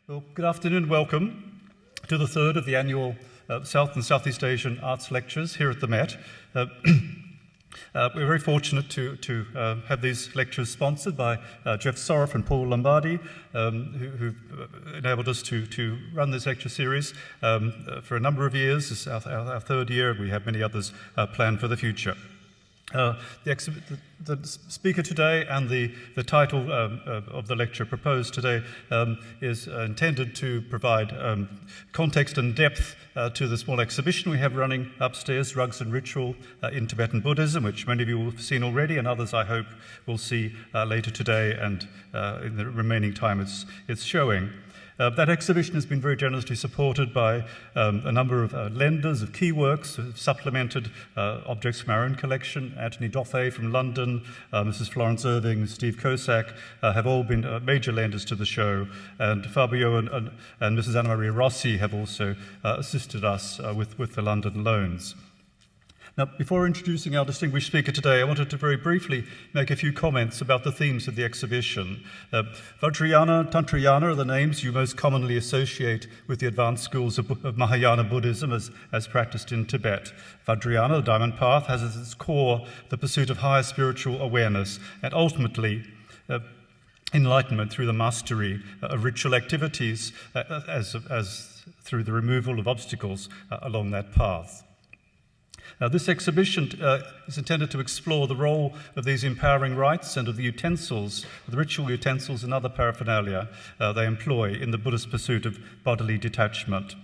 Well, good afternoon, welcome to the third of the annual South and Southeast Asian Arts Lectures here at the Met. We're very fortunate to have these lectures sponsored by Jeff Soref and Paul Lombardi, who've enabled us to run this lecture series for a number of years. This is our third year, and we have many others planned for the future. The speaker today and the title of the lecture proposed today is intended to provide context and depth to the small exhibition we have running upstairs, Rugs and Ritual in Tibetan Buddhism, which many of you will have seen already, and others I hope will see later today and in the remaining time it's showing. That exhibition has been very generously supported by a number of lenders of key works who have supplemented objects from our own collection. Anthony Doffey from London, Mrs. Florence Irving, Steve Kosak have all been major lenders to the show, and Fabio and Mrs. Anna Maria Rossi have also assisted us with the London loans. Now, before introducing our distinguished speaker today, I wanted to very briefly make a few comments about the themes of the exhibition. Vajrayana, Tantrayana are the names you most commonly associate with the advanced schools of Mahayana Buddhism as practiced in Tibet. Vajrayana, the Diamond Path, has as its core the pursuit of higher spiritual awareness and ultimately enlightenment through the mastery of ritual activities as through the removal of obstacles along that path. Now, this exhibition is intended to explore the role of these empowering rites and of the utensils, the ritual utensils and other paraphernalia they employ in the Buddhist pursuit of bodily detachment.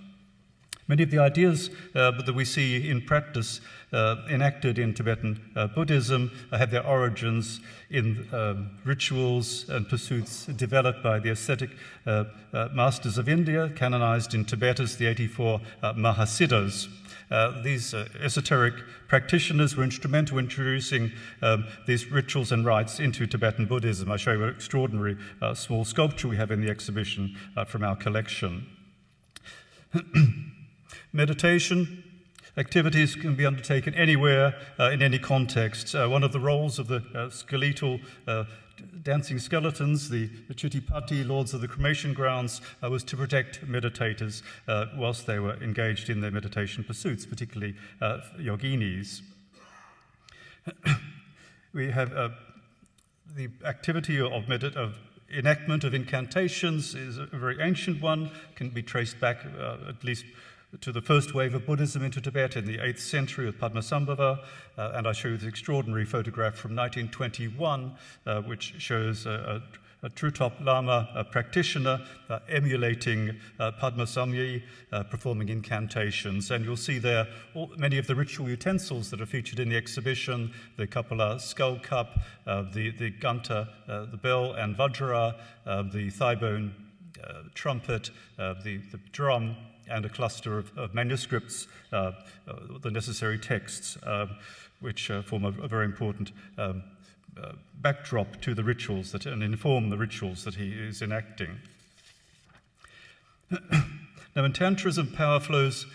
Many of the ideas that we see in practice enacted in Tibetan Buddhism have their origins in rituals and pursuits developed by the ascetic masters of India, canonized in Tibet as the 84 Mahasiddhas. These esoteric practitioners were instrumental in introducing these rituals and rites into Tibetan Buddhism. I show you an extraordinary small sculpture we have in the exhibition from our collection. Meditation activities can be undertaken anywhere, in any context. One of the roles of the skeletal dancing skeletons, the Chittipati, lords of the cremation grounds, was to protect meditators whilst they were engaged in their meditation pursuits, particularly yoginis. We have the activity of enactment of incantations is a very ancient one, can be traced back at least to the first wave of Buddhism into Tibet in the 8th century with Padmasambhava, and I show you this extraordinary photograph from 1921, which shows a True Top Lama practitioner emulating Padmasambhava, performing incantations. And you'll see there many of the ritual utensils that are featured in the exhibition: the Kapala skull cup, the ganta, the bell and vajra, the thigh bone trumpet, the drum, and a cluster of manuscripts, the necessary texts, which form a very important backdrop to the rituals and inform the rituals that he is enacting. Now, in Tantrism, power flows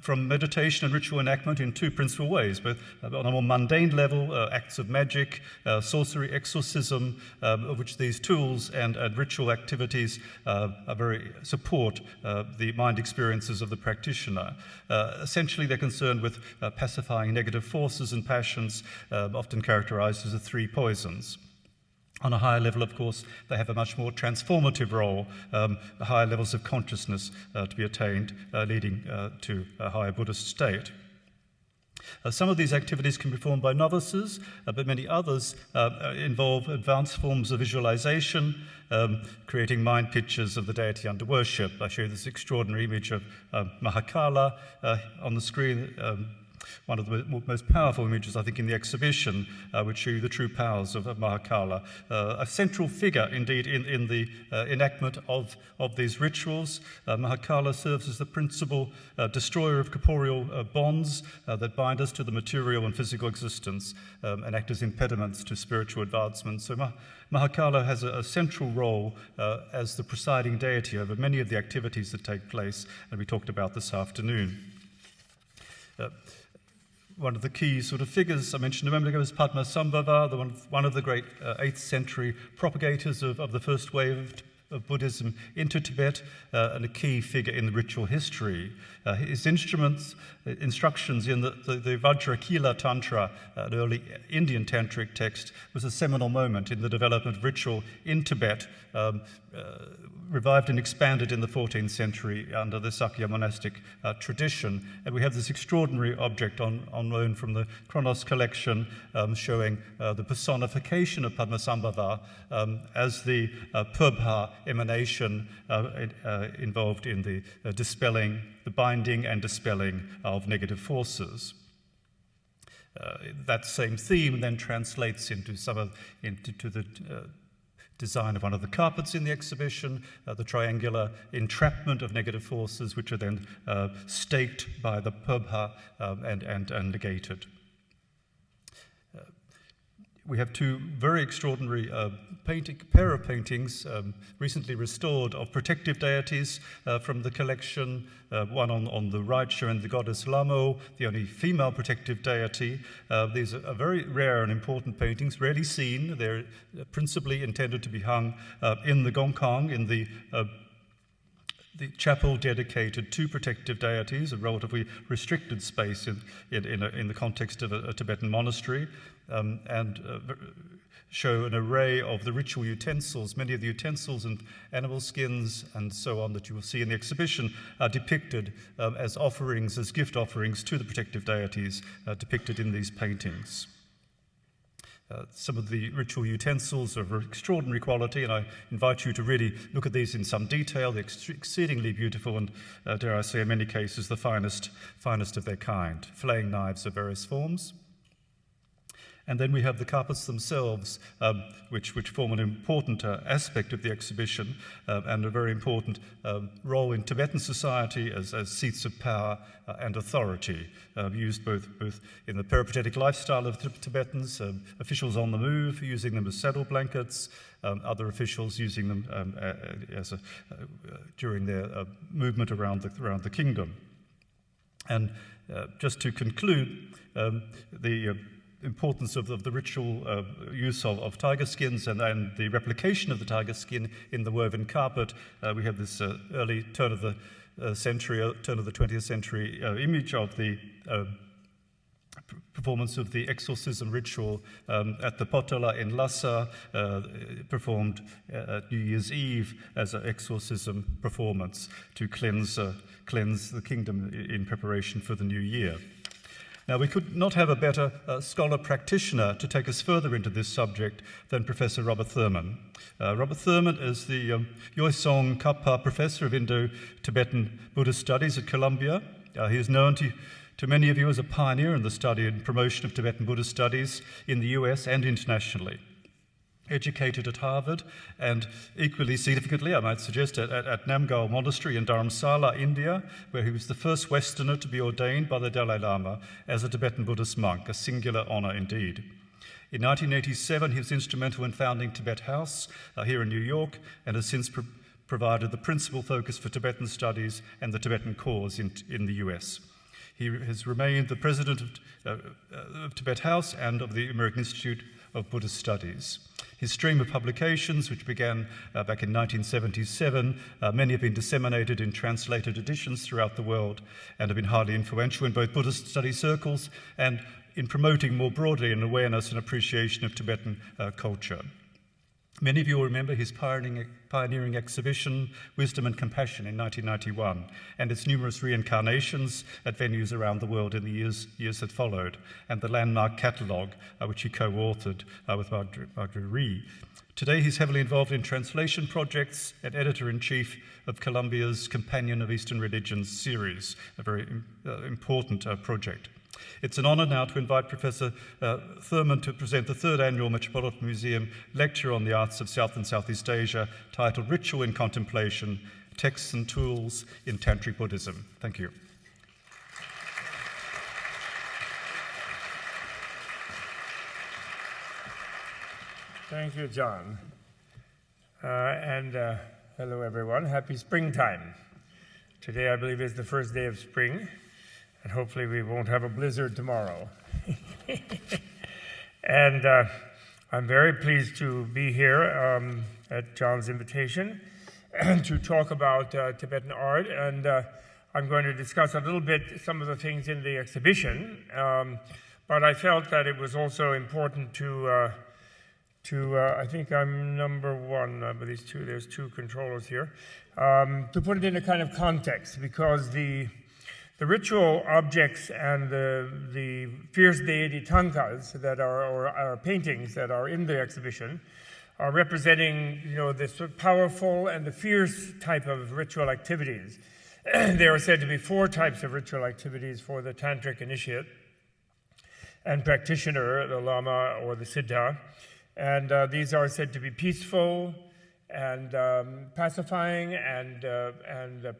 from meditation and ritual enactment in two principal ways, both on a more mundane level, acts of magic, sorcery, exorcism, of which these tools and ritual activities support the mind experiences of the practitioner. Essentially, they're concerned with pacifying negative forces and passions, often characterized as the three poisons. On a higher level, of course, they have a much more transformative role, higher levels of consciousness to be attained, leading to a higher Buddhist state. Some of these activities can be performed by novices, but many others involve advanced forms of visualization, creating mind pictures of the deity under worship. I show you this extraordinary image of Mahakala on the screen. One of the most powerful images, I think, in the exhibition, which show you the true powers of Mahakala. A central figure, indeed, in the enactment of these rituals. Mahakala serves as the principal destroyer of corporeal bonds that bind us to the material and physical existence and act as impediments to spiritual advancement. So Mahakala has a central role as the presiding deity over many of the activities that take place, and we talked about this afternoon. One of the key sort of figures I mentioned a moment ago is Padmasambhava, one of the great 8th century propagators of the first wave of Buddhism into Tibet and a key figure in the ritual history. His instructions in the Vajrakila Tantra, an early Indian tantric text, was a seminal moment in the development of ritual in Tibet, revived and expanded in the 14th century under the Sakya monastic tradition. And we have this extraordinary object on loan from the Kronos collection showing the personification of Padmasambhava as the Purbha emanation involved in the dispelling, the binding and dispelling of negative forces. That same theme then translates into the design of one of the carpets in the exhibition, the triangular entrapment of negative forces, which are then staked by the Purbha and negated. We have two very extraordinary pair of paintings recently restored of protective deities from the collection. One on the right showing the goddess Lamo, the only female protective deity. These are very rare and important paintings, rarely seen. They're principally intended to be hung in the Gongkang, in the chapel dedicated to protective deities, a relatively restricted space in the context of a Tibetan monastery, and show an array of the ritual utensils. Many of the utensils and animal skins and so on that you will see in the exhibition are depicted as offerings, as gift offerings to the protective deities, depicted in these paintings. Some of the ritual utensils are of extraordinary quality, and I invite you to really look at these in some detail. They're exceedingly beautiful and, dare I say, in many cases, the finest of their kind. Flaying knives of various forms. And then we have the carpets themselves, which form an important aspect of the exhibition and a very important role in Tibetan society as seats of power and authority, used both in the peripatetic lifestyle of Tibetans, officials on the move using them as saddle blankets, other officials using them during their movement around the kingdom. And just to conclude, the importance of the ritual use of tiger skins and the replication of the tiger skin in the woven carpet. We have this early turn of the 20th century image of the performance of the exorcism ritual at the Potala in Lhasa, performed at New Year's Eve as an exorcism performance to cleanse the kingdom in preparation for the new year. Now, we could not have a better scholar practitioner to take us further into this subject than Professor Robert Thurman. Robert Thurman is the Tsong Khapa Professor of Indo-Tibetan Buddhist Studies at Columbia. He is known to many of you as a pioneer in the study and promotion of Tibetan Buddhist studies in the US and internationally. Educated at Harvard and equally significantly, I might suggest, at Namgyal Monastery in Dharamsala, India, where he was the first Westerner to be ordained by the Dalai Lama as a Tibetan Buddhist monk, a singular honor indeed. In 1987, he was instrumental in founding Tibet House here in New York and has since provided the principal focus for Tibetan studies and the Tibetan cause in the US. He has remained the president of Tibet House and of the American Institute of Buddhist Studies. His stream of publications, which began back in 1977, many have been disseminated in translated editions throughout the world and have been highly influential in both Buddhist study circles and in promoting more broadly an awareness and appreciation of Tibetan culture. Many of you will remember his pioneering exhibition, Wisdom and Compassion, in 1991, and its numerous reincarnations at venues around the world in the years that followed, and the landmark catalogue, which he co-authored with Marjorie. Today, he's heavily involved in translation projects and editor-in-chief of Columbia's Companion of Eastern Religions series, a very important project. It's an honor now to invite Professor Thurman to present the third annual Metropolitan Museum lecture on the arts of South and Southeast Asia, titled Ritual in Contemplation, Texts and Tools in Tantric Buddhism. Thank you. Thank you, John. Hello, everyone. Happy springtime. Today, I believe, is the first day of spring. And hopefully we won't have a blizzard tomorrow. And I'm very pleased to be here at John's invitation to talk about Tibetan art, and I'm going to discuss a little bit some of the things in the exhibition, but I felt that it was also important to I think I'm number one, but there's two controllers here, to put it in a kind of context, because the ritual objects and the fierce deity tankas that are paintings that are in the exhibition are representing, the sort of powerful and the fierce type of ritual activities. There are said to be 4 types of ritual activities for the tantric initiate and practitioner, the lama or the siddha, and these are said to be peaceful and pacifying and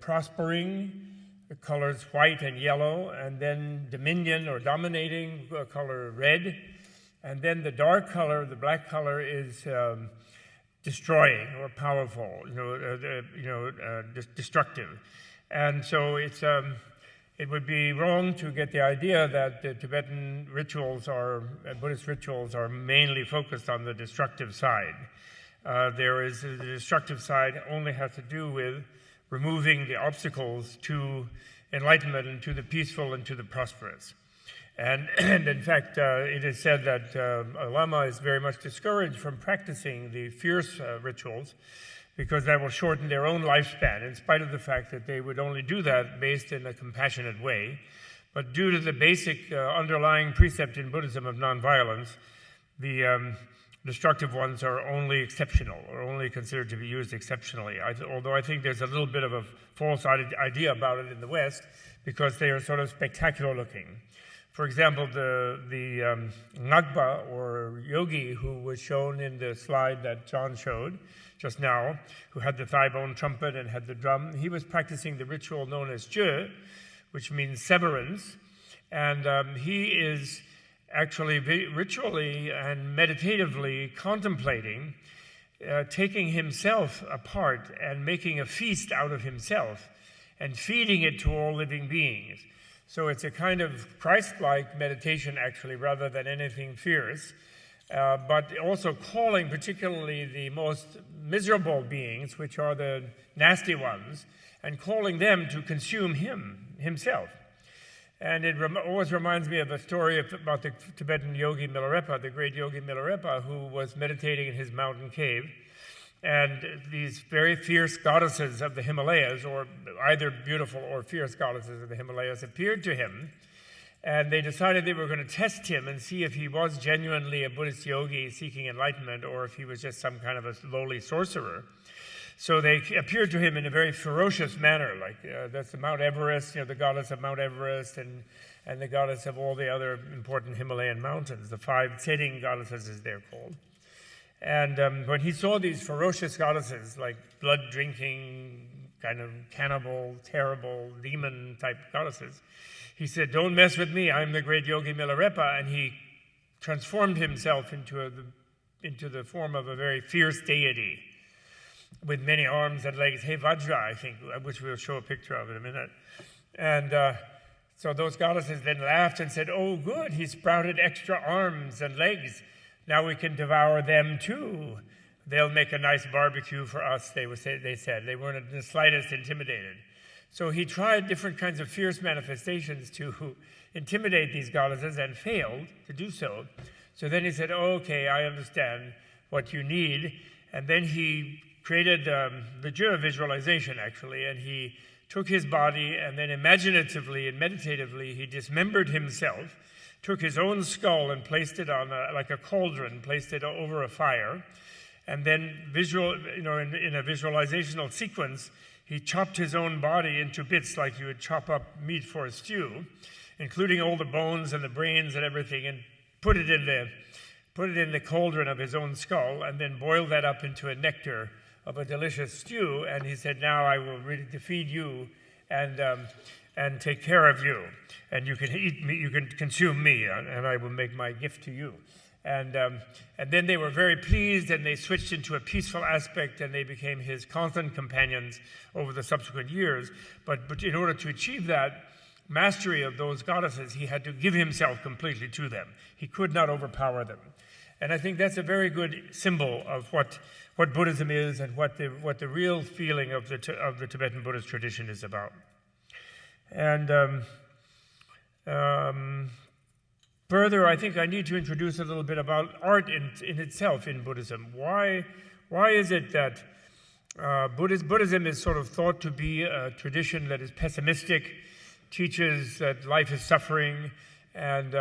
prospering. The colors white and yellow, and then dominion or dominating color red, and then the dark color, the black color, is destroying or powerful, destructive. And so it would be wrong to get the idea that the Tibetan rituals Buddhist rituals are mainly focused on the destructive side. The destructive side only has to do with removing the obstacles to enlightenment and to the peaceful and to the prosperous. And in fact, it is said that a lama is very much discouraged from practicing the fierce rituals because that will shorten their own lifespan, in spite of the fact that they would only do that based in a compassionate way. But due to the basic underlying precept in Buddhism of nonviolence, the destructive ones are only exceptional, or only considered to be used exceptionally. Although I think there's a little bit of a false idea about it in the West, because they are sort of spectacular looking. For example, the Ngagpa, or yogi, who was shown in the slide that John showed just now, who had the thigh bone trumpet and had the drum, he was practicing the ritual known as Jö, which means severance, and he is actually ritually and meditatively contemplating, taking himself apart and making a feast out of himself and feeding it to all living beings. So it's a kind of Christ-like meditation, actually, rather than anything fierce, but also calling particularly the most miserable beings, which are the nasty ones, and calling them to consume himself. And it always reminds me of a story about the Tibetan yogi Milarepa, the great yogi Milarepa, who was meditating in his mountain cave. And these very fierce goddesses of the Himalayas, or either beautiful or fierce goddesses of the Himalayas, appeared to him. And they decided they were going to test him and see if he was genuinely a Buddhist yogi seeking enlightenment, or if he was just some kind of a lowly sorcerer. So they appeared to him in a very ferocious manner, like that's the Mount Everest, the goddess of Mount Everest, and the goddess of all the other important Himalayan mountains, the 5 Tsering goddesses, as they're called. And when he saw these ferocious goddesses, like blood-drinking, kind of cannibal, terrible, demon-type goddesses, he said, "Don't mess with me, I'm the great yogi Milarepa," and he transformed himself into the form of a very fierce deity, with many arms and legs, Hey Vajra, I think, which we'll show a picture of in a minute. And so those goddesses then laughed and said, "Oh, good, he sprouted extra arms and legs. Now we can devour them too. They'll make a nice barbecue for us," they said. They weren't in the slightest intimidated. So he tried different kinds of fierce manifestations to intimidate these goddesses and failed to do so. So then he said, "Okay, I understand what you need." And then he created the Jö visualization, actually, and he took his body and then imaginatively and meditatively he dismembered himself, took his own skull and placed it on like a cauldron, placed it over a fire, and then in a visualizational sequence, he chopped his own body into bits like you would chop up meat for a stew, including all the bones and the brains and everything, and put it in the cauldron of his own skull, and then boiled that up into a nectar of a delicious stew. And he said, "Now I will really feed you and take care of you, and you can eat me, you can consume me, and I will make my gift to you." And then they were very pleased, and they switched into a peaceful aspect, and they became his constant companions over the subsequent years. But in order to achieve that mastery of those goddesses, he had to give himself completely to them. He could not overpower them. And I think that's a very good symbol of what Buddhism is and what the real feeling of the Tibetan Buddhist tradition is about. And further, I think I need to introduce a little bit about art in itself in Buddhism. Why is it that Buddhism is sort of thought to be a tradition that is pessimistic, teaches that life is suffering, and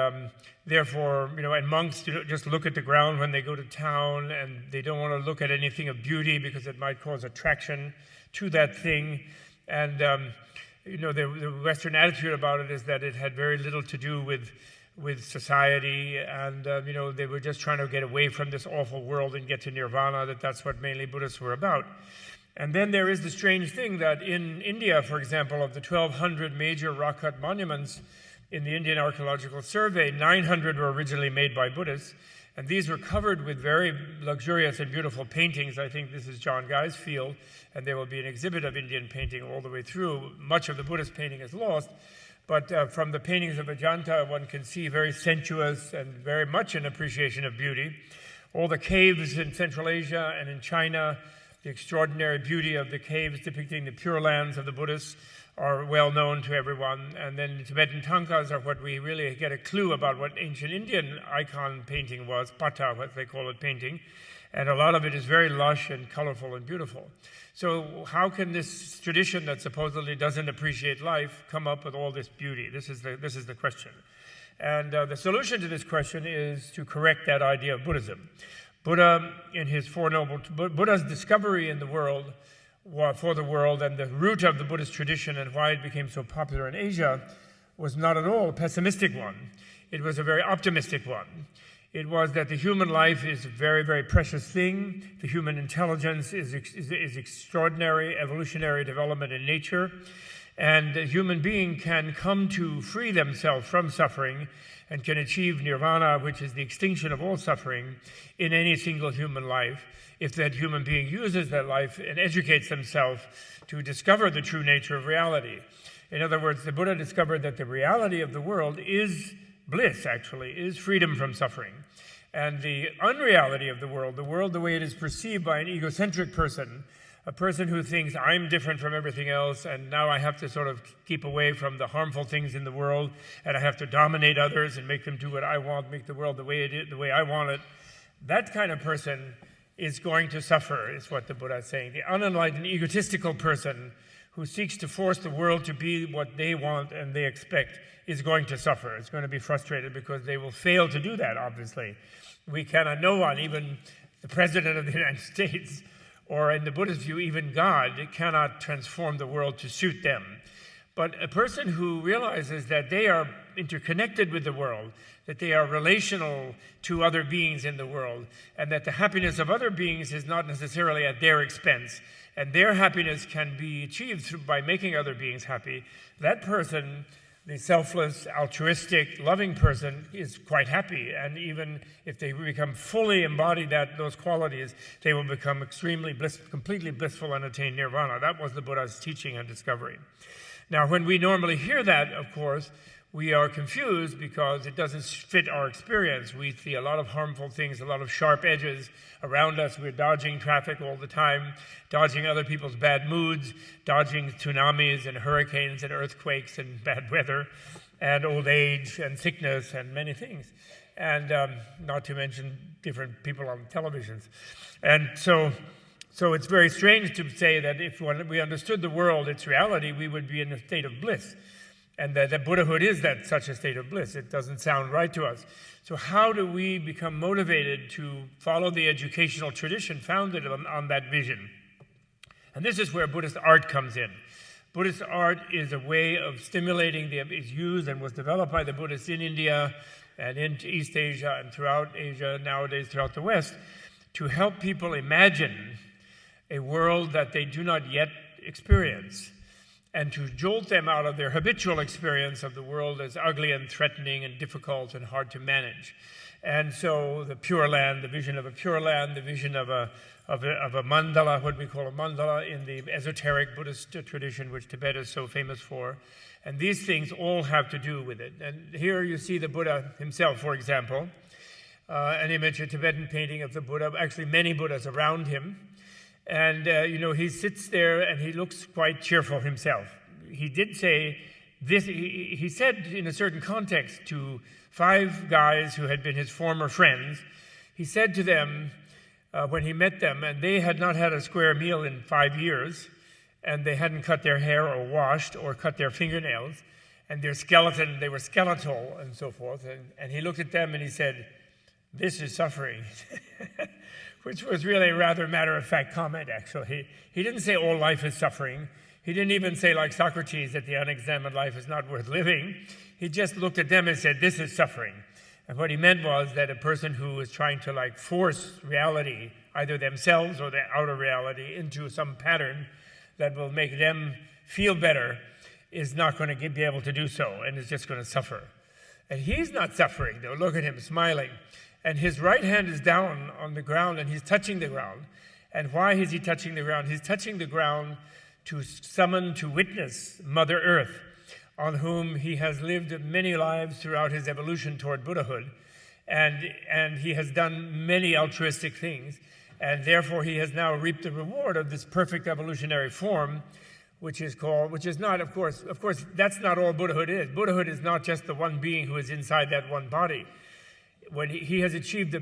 therefore, and monks just look at the ground when they go to town, and they don't want to look at anything of beauty because it might cause attraction to that thing. And the Western attitude about it is that it had very little to do with society, and they were just trying to get away from this awful world and get to nirvana. That's what mainly Buddhists were about. And then there is the strange thing that in India, for example, of the 1,200 major rock-cut monuments in the Indian Archaeological Survey, 900 were originally made by Buddhists, and these were covered with very luxurious and beautiful paintings. I think this is John Guy's field, and there will be an exhibit of Indian painting all the way through. Much of the Buddhist painting is lost, but from the paintings of Ajanta, one can see very sensuous and very much an appreciation of beauty. All the caves in Central Asia and in China, the extraordinary beauty of the caves depicting the Pure Lands of the Buddhists are well known to everyone. And then the Tibetan Tankas are what we really get a clue about what ancient Indian icon painting was, pata, what they call it, painting. And a lot of it is very lush and colorful and beautiful. So how can this tradition that supposedly doesn't appreciate life come up with all this beauty? This is the question. And the solution to this question is to correct that idea of Buddhism. Buddha's discovery in the world, for the world, and the root of the Buddhist tradition and why it became so popular in Asia was not at all a pessimistic one. It was a very optimistic one. It was that the human life is a very, very precious thing. The human intelligence is extraordinary evolutionary development in nature. And the human being can come to free themselves from suffering and can achieve nirvana, which is the extinction of all suffering, in any single human life, if that human being uses that life and educates themselves to discover the true nature of reality. In other words, the Buddha discovered that the reality of the world is bliss, actually, is freedom from suffering. And the unreality of the world the way it is perceived by an egocentric person, a person who thinks, I'm different from everything else, and now I have to sort of keep away from the harmful things in the world, and I have to dominate others and make them do what I want, make the world the way it is, the way I want it. That kind of person is going to suffer, is what the Buddha is saying. The unenlightened, egotistical person who seeks to force the world to be what they want and they expect is going to suffer. It's going to be frustrated because they will fail to do that, obviously. No one, even the President of the United States, or in the Buddhist view, even God, cannot transform the world to suit them. But a person who realizes that they are interconnected with the world, that they are relational to other beings in the world, and that the happiness of other beings is not necessarily at their expense, and their happiness can be achieved by making other beings happy, that person, the selfless, altruistic, loving person, is quite happy. And even if they become fully embody those qualities, they will become completely blissful and attain nirvana. That was the Buddha's teaching and discovery. Now, when we normally hear that, of course, we are confused because it doesn't fit our experience. We see a lot of harmful things, a lot of sharp edges around us. We're dodging traffic all the time, dodging other people's bad moods, dodging tsunamis and hurricanes and earthquakes and bad weather and old age and sickness and many things. And not to mention different people on televisions. And so it's very strange to say that if we understood the world, its reality, we would be in a state of bliss. And that Buddhahood is such a state of bliss. It doesn't sound right to us. So how do we become motivated to follow the educational tradition founded on that vision? And this is where Buddhist art comes in. Buddhist art is a way of stimulating, is used and was developed by the Buddhists in India and in East Asia and throughout Asia, nowadays throughout the West, to help people imagine a world that they do not yet experience, and to jolt them out of their habitual experience of the world as ugly and threatening and difficult and hard to manage. And so the Pure Land, the vision of a Pure Land, the vision of a mandala, what we call a mandala in the esoteric Buddhist tradition, which Tibet is so famous for. And these things all have to do with it. And here you see the Buddha himself, for example. an image, a Tibetan painting of the Buddha, actually many Buddhas around him. And, he sits there and he looks quite cheerful himself. He did say this, he said in a certain context to 5 guys who had been his former friends, he said to them when he met them, and they had not had a square meal in 5 years, and they hadn't cut their hair or washed or cut their fingernails, and they were skeletal and so forth. And he looked at them and he said, "This is suffering," which was really a rather matter-of-fact comment, actually. He didn't say all life is suffering. He didn't even say, like Socrates, that the unexamined life is not worth living. He just looked at them and said, "This is suffering." And what he meant was that a person who is trying to force reality, either themselves or the outer reality, into some pattern that will make them feel better, is not going to be able to do so and is just going to suffer. And he's not suffering, though. Look at him smiling. And his right hand is down on the ground and he's touching the ground. And why is he touching the ground? He's touching the ground to summon to witness Mother Earth, on whom he has lived many lives throughout his evolution toward Buddhahood. And he has done many altruistic things. And therefore he has now reaped the reward of this perfect evolutionary form, which is not, of course, that's not all Buddhahood is. Buddhahood is not just the one being who is inside that one body. When he has achieved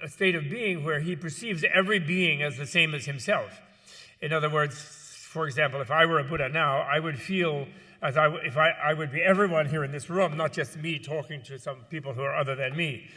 a state of being where he perceives every being as the same as himself. In other words, for example, if I were a Buddha now, I would feel as if I would be everyone here in this room, not just me talking to some people who are other than me.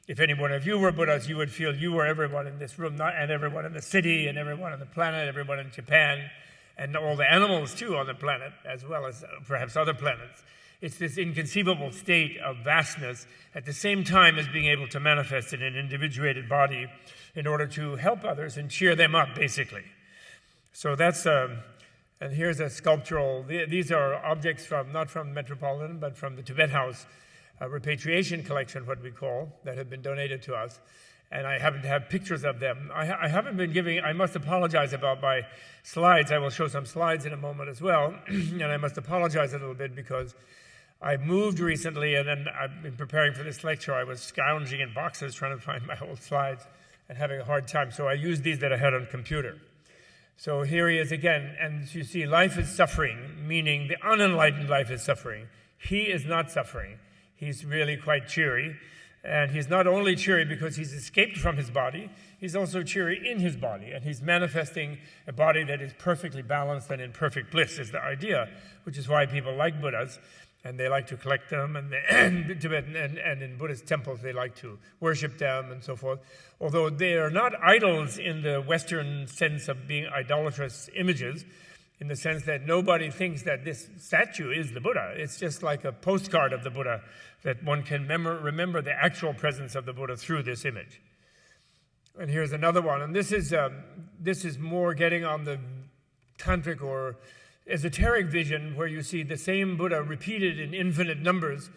If any one of you were Buddhas, you would feel you were everyone in this room, and everyone in the city, and everyone on the planet, everyone in Japan, and all the animals, too, on the planet, as well as perhaps other planets. It's this inconceivable state of vastness at the same time as being able to manifest in an individuated body in order to help others and cheer them up, basically. So that's, and here's a sculptural, these are objects not from Metropolitan, but from the Tibet House repatriation collection, what we call, that have been donated to us. And I happen to have pictures of them. I haven't been I must apologize about my slides. I will show some slides in a moment as well. And I must apologize a little bit because I moved recently, and then I've been preparing for this lecture. I was scrounging in boxes trying to find my old slides and having a hard time. So I used these that I had on computer. So here he is again. And you see, life is suffering, meaning the unenlightened life is suffering. He is not suffering. He's really quite cheery. And he's not only cheery because he's escaped from his body, he's also cheery in his body. And he's manifesting a body that is perfectly balanced and in perfect bliss is the idea, which is why people like Buddhas. And they like to collect them, and in Tibetan and in Buddhist temples they like to worship them and so forth. Although they are not idols in the Western sense of being idolatrous images, in the sense that nobody thinks that this statue is the Buddha. It's just like a postcard of the Buddha that one can remember the actual presence of the Buddha through this image. And here's another one, and this is more getting on the tantric or esoteric vision, where you see the same Buddha repeated in infinite numbers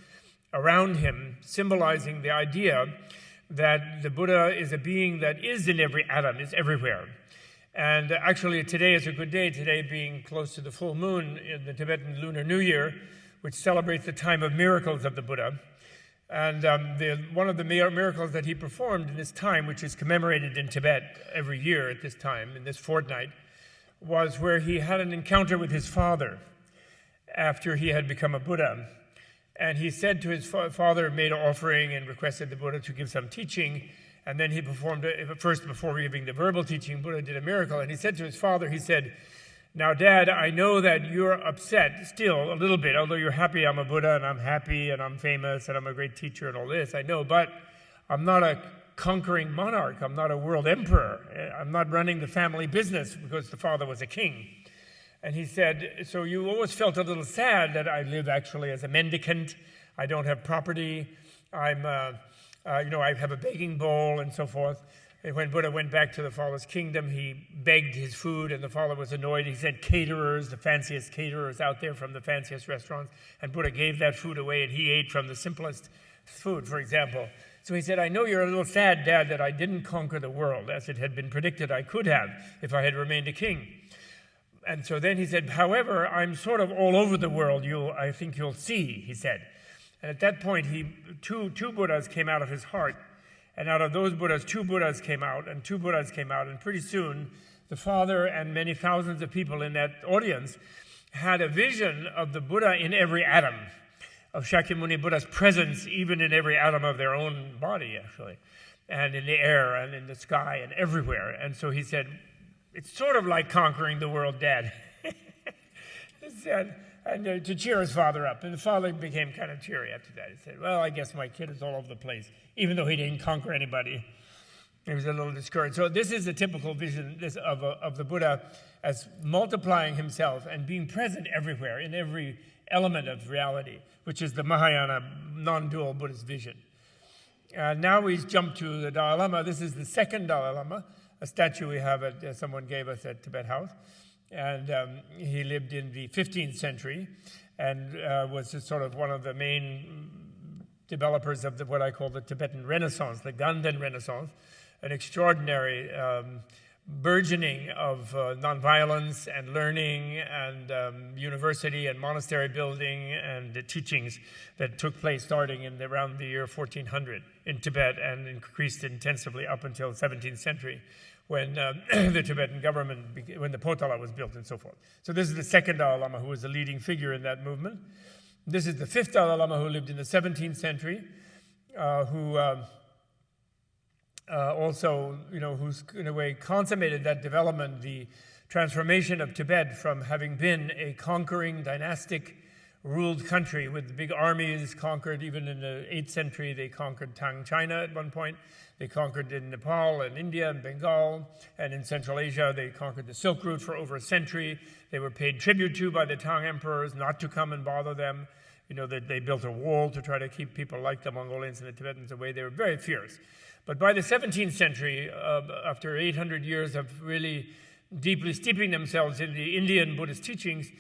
around him, symbolizing the idea that the Buddha is a being that is in every atom, is everywhere. And actually today is a good day, today being close to the full moon in the Tibetan Lunar New Year, which celebrates the time of miracles of the Buddha. And one of the miracles that he performed in this time, which is commemorated in Tibet every year at this time, in this fortnight, was where he had an encounter with his father after he had become a Buddha. And he said to his father, made an offering and requested the Buddha to give some teaching. And then he performed it first before giving the verbal teaching. Buddha did a miracle. And he said to his father, he said, "Now, Dad, I know that you're upset still a little bit, although you're happy I'm a Buddha and I'm happy and I'm famous and I'm a great teacher and all this. I know, but I'm not a conquering monarch. I'm not a world emperor. I'm not running the family business," because the father was a king. And he said, "So you always felt a little sad that I live actually as a mendicant. I don't have property. I have a begging bowl and so forth." And when Buddha went back to the father's kingdom, he begged his food, and the father was annoyed. He sent caterers, the fanciest caterers out there from the fanciest restaurants, and Buddha gave that food away, and he ate from the simplest food, for example. So he said, "I know you're a little sad, Dad, that I didn't conquer the world, as it had been predicted I could have if I had remained a king." And so then he said, "However, I'm sort of all over the world, I think you'll see," he said. And at that point, two Buddhas came out of his heart, And out of those Buddhas, 2 Buddhas came out, and 2 Buddhas came out, and pretty soon the father and many thousands of people in that audience had a vision of the Buddha in every atom, of Shakyamuni Buddha's presence even in every atom of their own body, actually, and in the air and in the sky and everywhere. And so he said, it's sort of like conquering the world dead. He said, and to cheer his father up. And the father became kind of cheery after that. He said, well, I guess my kid is all over the place, even though he didn't conquer anybody. He was a little discouraged. So this is a typical vision of the Buddha as multiplying himself and being present everywhere, in every element of reality, which is the Mahayana non-dual Buddhist vision. Now we jump to the Dalai Lama. This is the second Dalai Lama, a statue we have someone gave us at Tibet House. And he lived in the 15th century and was sort of one of the main developers of what I call the Tibetan Renaissance, the Ganden Renaissance, an extraordinary burgeoning of nonviolence and learning and university and monastery building and the teachings that took place starting in around the year 1400 in Tibet and increased intensively up until the 17th century when the Tibetan government, when the Potala was built and so forth. So this is the second Dalai Lama who was the leading figure in that movement. This is the fifth Dalai Lama who lived in the 17th century, who also, who's in a way consummated that development, the transformation of Tibet from having been a conquering, dynastic, ruled country with big armies, conquered even in the 8th century. They conquered Tang China at one point. They conquered in Nepal and India and Bengal, and in Central Asia they conquered the Silk Route for over a century. They were paid tribute to by the Tang emperors not to come and bother them. That they built a wall to try to keep people like the Mongolians and the Tibetans away. They were very fierce. But by the 17th century, after 800 years of really deeply steeping themselves in the Indian Buddhist teachings,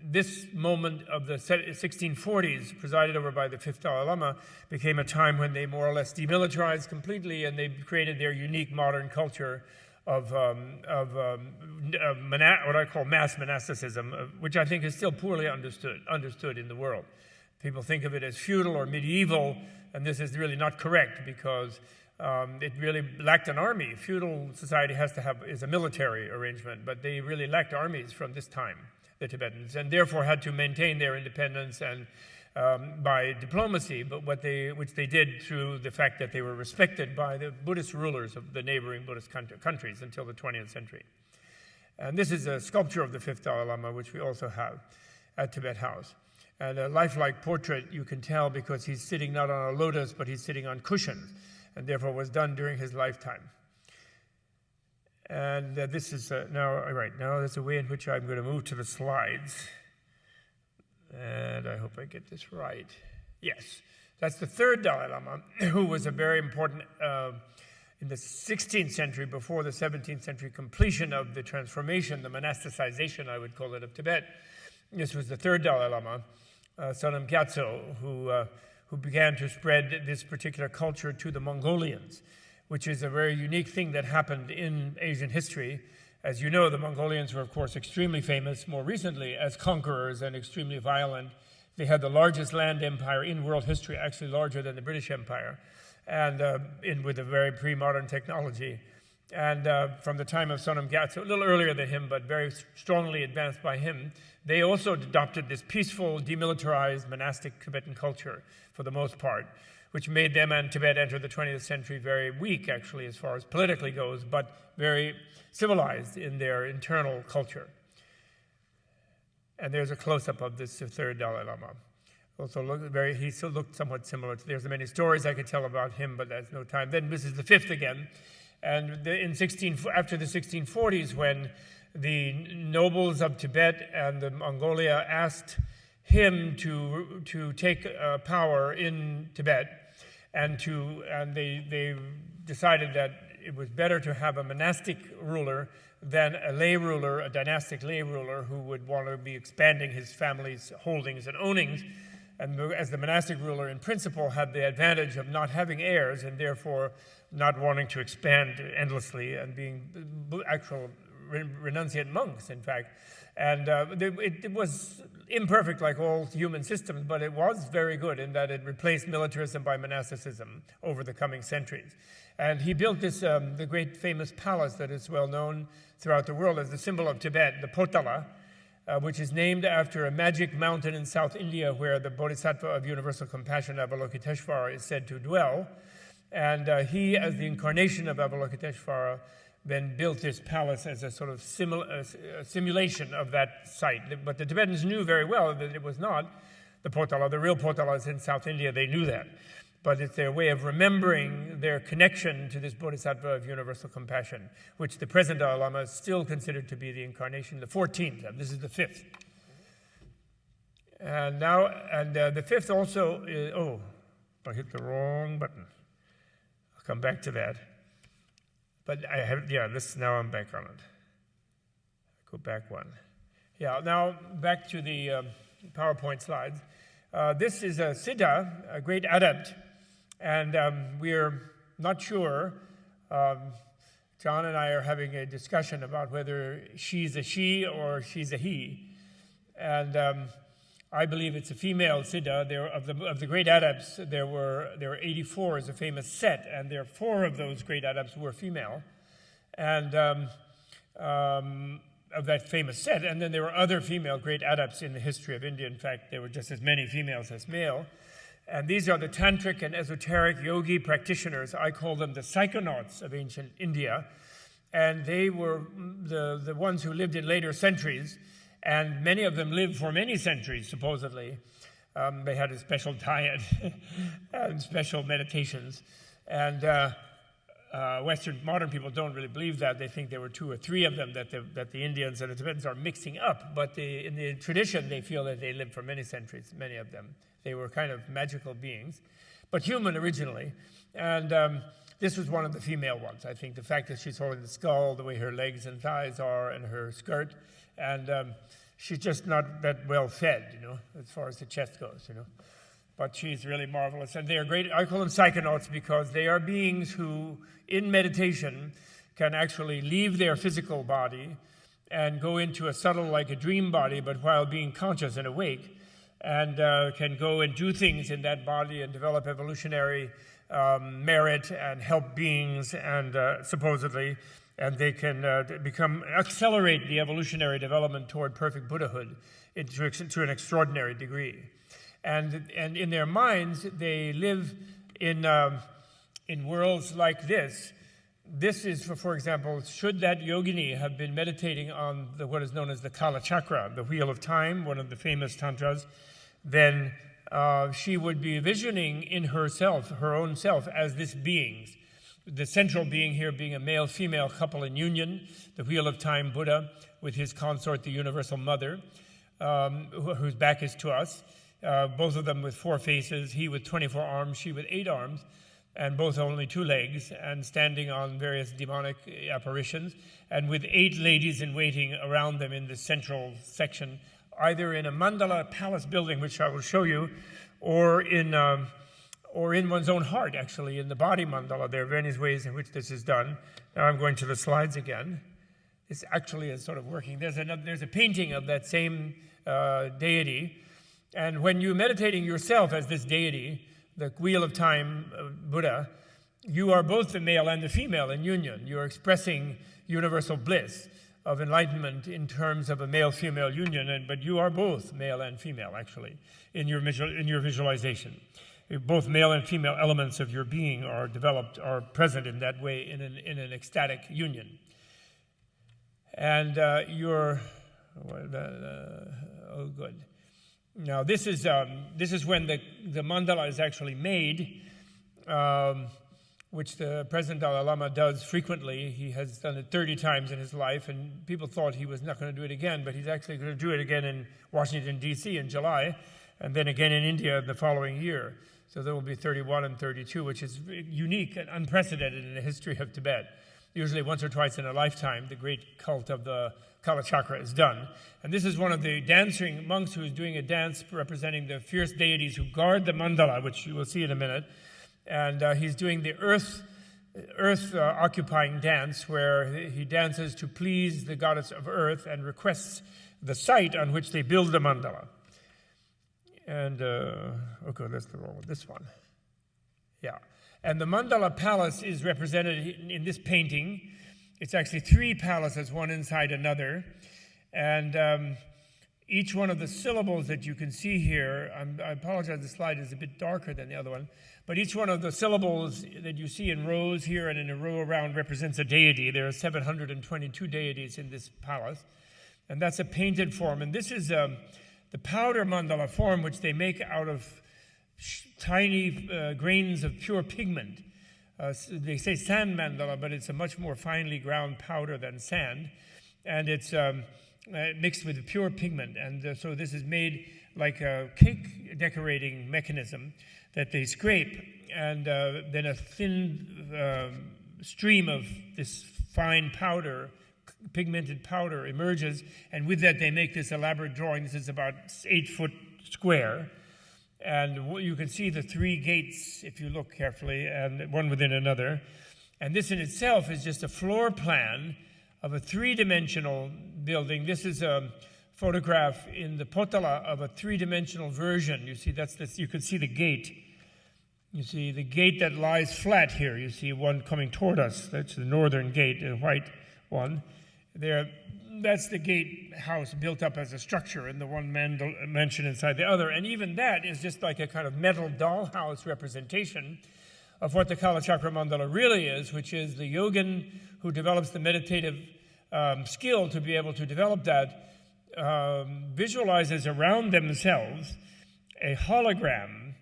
this moment of the 1640s, presided over by the fifth Dalai Lama, became a time when they more or less demilitarized completely, and they created their unique modern culture of what I call mass monasticism, which I think is still poorly understood in the world. People think of it as feudal or medieval, and this is really not correct because it really lacked an army. Feudal society is a military arrangement, but they really lacked armies from this time, the Tibetans, and therefore had to maintain their independence and by diplomacy, but which they did through the fact that they were respected by the Buddhist rulers of the neighboring Buddhist countries until the 20th century. And this is a sculpture of the fifth Dalai Lama, which we also have at Tibet House. And a lifelike portrait, you can tell because he's sitting not on a lotus, but he's sitting on cushions, and therefore was done during his lifetime. And this is now there's a way in which I'm going to move to the slides. And I hope I get this right. Yes, that's the third Dalai Lama, who was a very important, in the 16th century, before the 17th century completion of the transformation, the monasticization, I would call it, of Tibet. This was the third Dalai Lama, Sonam Gyatso, who began to spread this particular culture to the Mongolians, which is a very unique thing that happened in Asian history. As you know, the Mongolians were, of course, extremely famous more recently as conquerors and extremely violent. They had the largest land empire in world history, actually larger than the British Empire, and with a very pre-modern technology. And from the time of Sonam Gyatso, a little earlier than him, but very strongly advanced by him, they also adopted this peaceful, demilitarized, monastic Tibetan culture for the most part, which made them and Tibet enter the 20th century very weak, actually, as far as politically goes, but very civilized in their internal culture. And there's a close-up of this third Dalai Lama. He still looked somewhat similar. There's many stories I could tell about him, but there's no time. Then this is the fifth again. And after the 1640s, when the nobles of Tibet and the Mongolia asked him to take power in Tibet, and they decided that it was better to have a monastic ruler than a lay ruler, a dynastic lay ruler who would want to be expanding his family's holdings and ownings. And as the monastic ruler, in principle, had the advantage of not having heirs and therefore not wanting to expand endlessly and being actual renunciate monks, in fact. And it was imperfect like all human systems, but it was very good in that it replaced militarism by monasticism over the coming centuries. And he built this, the great famous palace that is well known throughout the world as the symbol of Tibet, the Potala, which is named after a magic mountain in South India where the Bodhisattva of universal compassion, Avalokiteshvara, is said to dwell. And he, as the incarnation of Avalokiteshvara, then built this palace as a sort of simulation of that site. But the Tibetans knew very well that it was not the Potala. The real Potala is in South India. They knew that. But it's their way of remembering their connection to this Bodhisattva of universal compassion, which the present Dalai Lama is still considered to be the incarnation, the 14th. And this is the 5th. And now, the 5th also is, oh, I hit the wrong button. I'll come back to that. But I have, now I'm back on it. Go back one. Yeah, now back to the PowerPoint slides. This is a Siddha, a great adept, and we're not sure. John and I are having a discussion about whether she's a she or she's a he. And I believe it's a female Siddha. Of the great adepts, there were 84 as a famous set, and there are 4 of those great adepts were female, and of that famous set. And then there were other female great adepts in the history of India. In fact, there were just as many females as male. And these are the tantric and esoteric yogi practitioners. I call them the psychonauts of ancient India, and they were the ones who lived in later centuries. And many of them lived for many centuries, supposedly. They had a special diet and special meditations. And Western modern people don't really believe that. They think there were 2 or 3 of them that the Indians and the Tibetans are mixing up. But in the tradition, they feel that they lived for many centuries, many of them. They were kind of magical beings, but human originally. And this was one of the female ones. I think the fact that she's holding the skull, the way her legs and thighs are, and her skirt, and she's just not that well fed, as far as the chest goes, But she's really marvelous, and they are great. I call them psychonauts because they are beings who, in meditation, can actually leave their physical body and go into a subtle, like a dream body, but while being conscious and awake, and can go and do things in that body and develop evolutionary merit and help beings, and supposedly. And they can accelerate the evolutionary development toward perfect Buddhahood to an extraordinary degree. And in their minds, they live in worlds like this. This is, for example, should that yogini have been meditating on what is known as the Kala Chakra, the Wheel of Time, one of the famous tantras, then she would be visioning in herself, her own self, as this being. The central being here being a male-female couple in union, the Wheel of Time Buddha with his consort, the Universal Mother, whose back is to us, both of them with 4 faces, he with 24 arms, she with 8 arms, and both only 2 legs, and standing on various demonic apparitions, and with 8 ladies in waiting around them in the central section, either in a mandala palace building, which I will show you, or in one's own heart, actually, in the body mandala. There are various ways in which this is done. Now I'm going to the slides again. This actually is sort of working. There's a painting of that same deity, and when you're meditating yourself as this deity, the Wheel of Time Buddha, you are both the male and the female in union. You're expressing universal bliss of enlightenment in terms of a male-female union, but you are both male and female, actually, in your visualization. Both male and female elements of your being are present in that way in an ecstatic union. And good. Now this is when the mandala is actually made, which the present Dalai Lama does frequently. He has done it 30 times in his life, and people thought he was not going to do it again, but he's actually going to do it again in Washington, D.C. in July, and then again in India the following year. So there will be 31 and 32, which is unique and unprecedented in the history of Tibet. Usually once or twice in a lifetime, the great cult of the Kala Chakra is done. And this is one of the dancing monks who is doing a dance representing the fierce deities who guard the mandala, which you will see in a minute. And he's doing the earth earth-occupying dance where he dances to please the goddess of earth and requests the site on which they build the mandala. And, okay, that's the wrong one, this one. Yeah. And the mandala palace is represented in this painting. It's actually 3 palaces, one inside another. And each one of the syllables that you can see here, I apologize, the slide is a bit darker than the other one, but each one of the syllables that you see in rows here and in a row around represents a deity. There are 722 deities in this palace. And that's a painted form. And this is the powder mandala form, which they make out of tiny grains of pure pigment. They say sand mandala, but it's a much more finely ground powder than sand. And it's mixed with pure pigment. And so this is made like a cake decorating mechanism that they scrape. And then a thin stream of this fine powder, pigmented powder, emerges, and with that they make this elaborate drawing. This is about 8 foot square, and you can see the 3 gates if you look carefully, and one within another. And this in itself is just a floor plan of a 3-dimensional building. This is a photograph in the Potala of a 3-dimensional version. You see, you can see the gate. You see the gate that lies flat here. You see one coming toward us. That's the northern gate, the white one. There, that's the gatehouse built up as a structure, and the one mansion inside the other. And even that is just like a kind of metal dollhouse representation of what the Kalachakra Mandala really is, which is the yogin who develops the meditative skill to be able to develop that, visualizes around themselves a hologram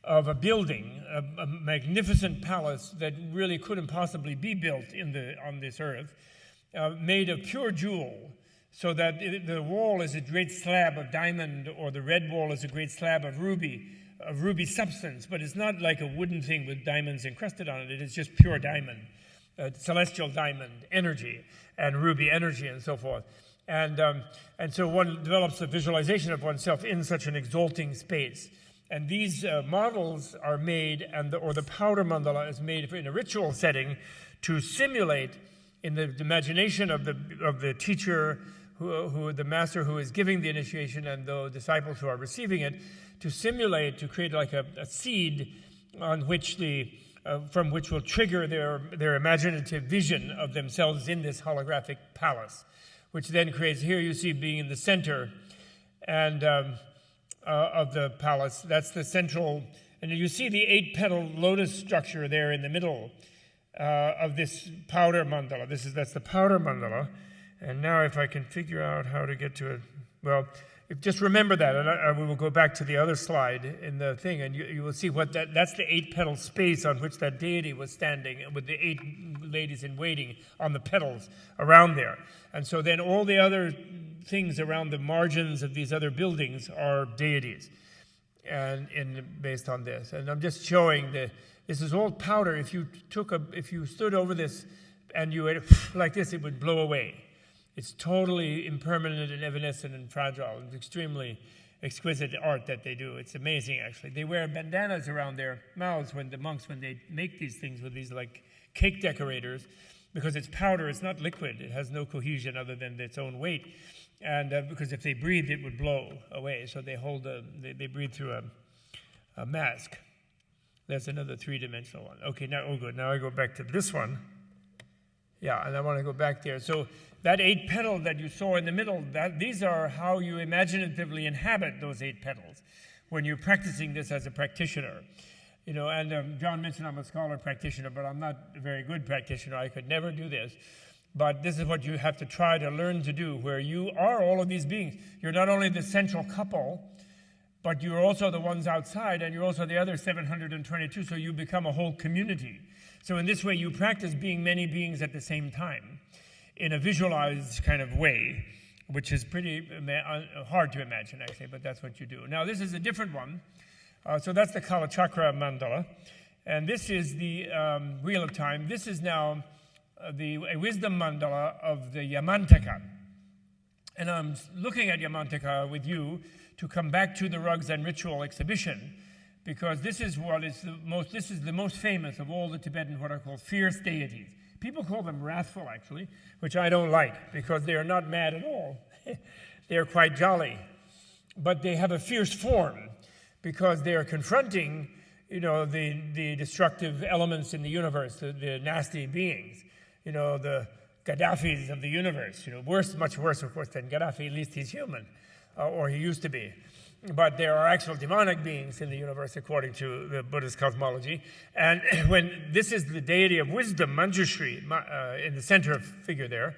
of a building, a magnificent palace that really couldn't possibly be built on this earth, made of pure jewel, so that the wall is a great slab of diamond, or the red wall is a great slab of ruby substance, but it's not like a wooden thing with diamonds encrusted on it. It is just pure diamond, celestial diamond energy, and ruby energy, and so forth. And so one develops a visualization of oneself in such an exalting space. And these models are made, or the powder mandala is made in a ritual setting to simulate, in the imagination of the teacher, the master who is giving the initiation, and the disciples who are receiving it, to simulate, to create like a seed on which from which will trigger their imaginative vision of themselves in this holographic palace, which then creates, here you see being in the center and of the palace. That's the central, and you see the 8-petal lotus structure there in the middle of this powder mandala. That's the powder mandala. And now if I can figure out how to get to it, well, just remember that, and we will go back to the other slide in the thing, and you will see that's the 8-petal space on which that deity was standing, with the 8 ladies in waiting on the petals around there. And so then all the other things around the margins of these other buildings are deities, and based on this. And I'm just showing this is all powder. If you stood over this and you went like this, it would blow away. It's totally impermanent and evanescent and fragile. It's extremely exquisite art that they do. It's amazing, actually. They wear bandanas around their mouths when they make these things with these like cake decorators, because it's powder. It's not liquid. It has no cohesion other than its own weight. And because if they breathed, it would blow away. So they breathe through a mask. That's another 3-dimensional one. Okay, now, good. Now I go back to this one. Yeah, and I want to go back there. So that 8 petal that you saw in the middle, these are how you imaginatively inhabit those 8 petals when you're practicing this as a practitioner. You know, and John mentioned I'm a scholar practitioner, but I'm not a very good practitioner. I could never do this. But this is what you have to try to learn to do, where you are all of these beings. You're not only the central couple, but you're also the ones outside, and you're also the other 722, so you become a whole community. So in this way, you practice being many beings at the same time in a visualized kind of way, which is pretty hard to imagine, actually, but that's what you do. Now, this is a different one. So that's the Kalachakra Mandala, and this is the Wheel of Time. This is now a wisdom mandala of the Yamantaka. And I'm looking at Yamantaka with you to come back to the Rugs and Ritual exhibition, because this is the most famous of all the Tibetan, what are called fierce deities. People call them wrathful, actually, which I don't like, because they are not mad at all. They are quite jolly. But they have a fierce form, because they are confronting, the destructive elements in the universe, the nasty beings, the Gaddafis of the universe. Much worse, of course, than Gaddafi. At least he's human, or he used to be. But there are actual demonic beings in the universe, according to the Buddhist cosmology. And when this is the deity of wisdom, Manjushri, in the center figure there,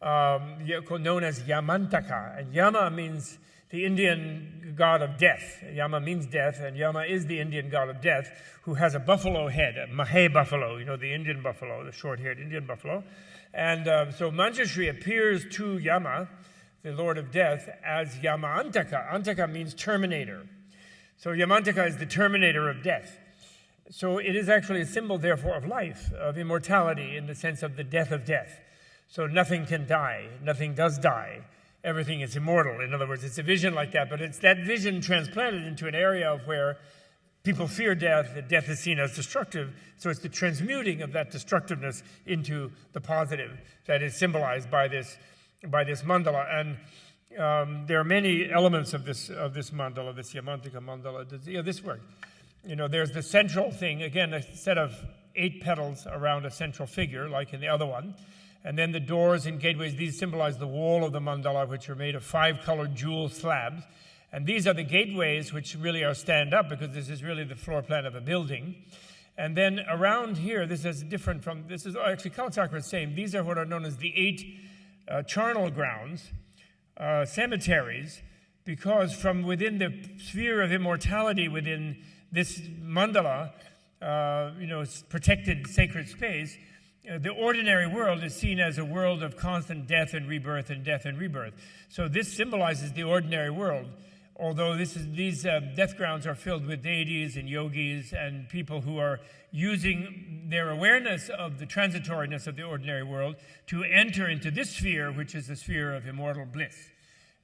known as Yamantaka. And Yama means the Indian god of death. Yama means death, and Yama is the Indian god of death, who has a buffalo head, a Mahe buffalo, the Indian buffalo, the short-haired Indian buffalo. And so Manjushri appears to Yama, the Lord of Death, as Yamantaka. Antaka means terminator. So Yamantaka is the terminator of death. So it is actually a symbol, therefore, of life, of immortality, in the sense of the death of death. So nothing can die. Nothing does die. Everything is immortal. In other words, it's a vision like that, but it's that vision transplanted into an area of where people fear death, that death is seen as destructive. So it's the transmuting of that destructiveness into the positive that is symbolized by this mandala. And there are many elements of this mandala, this Yamantaka mandala. This work. There's the central thing, again, a set of 8 petals around a central figure, like in the other one. And then the doors and gateways, these symbolize the wall of the mandala, which are made of 5-colored jewel slabs. And these are the gateways, which really are stand-up, because this is really the floor plan of a building. And then around here, this is different from, this is actually Kalachakra is same. These are what are known as the 8 charnel grounds, cemeteries, because from within the sphere of immortality within this mandala, protected sacred space, the ordinary world is seen as a world of constant death and rebirth and death and rebirth. So this symbolizes the ordinary world, although these death grounds are filled with deities and yogis and people who are using their awareness of the transitoriness of the ordinary world to enter into this sphere, which is the sphere of immortal bliss.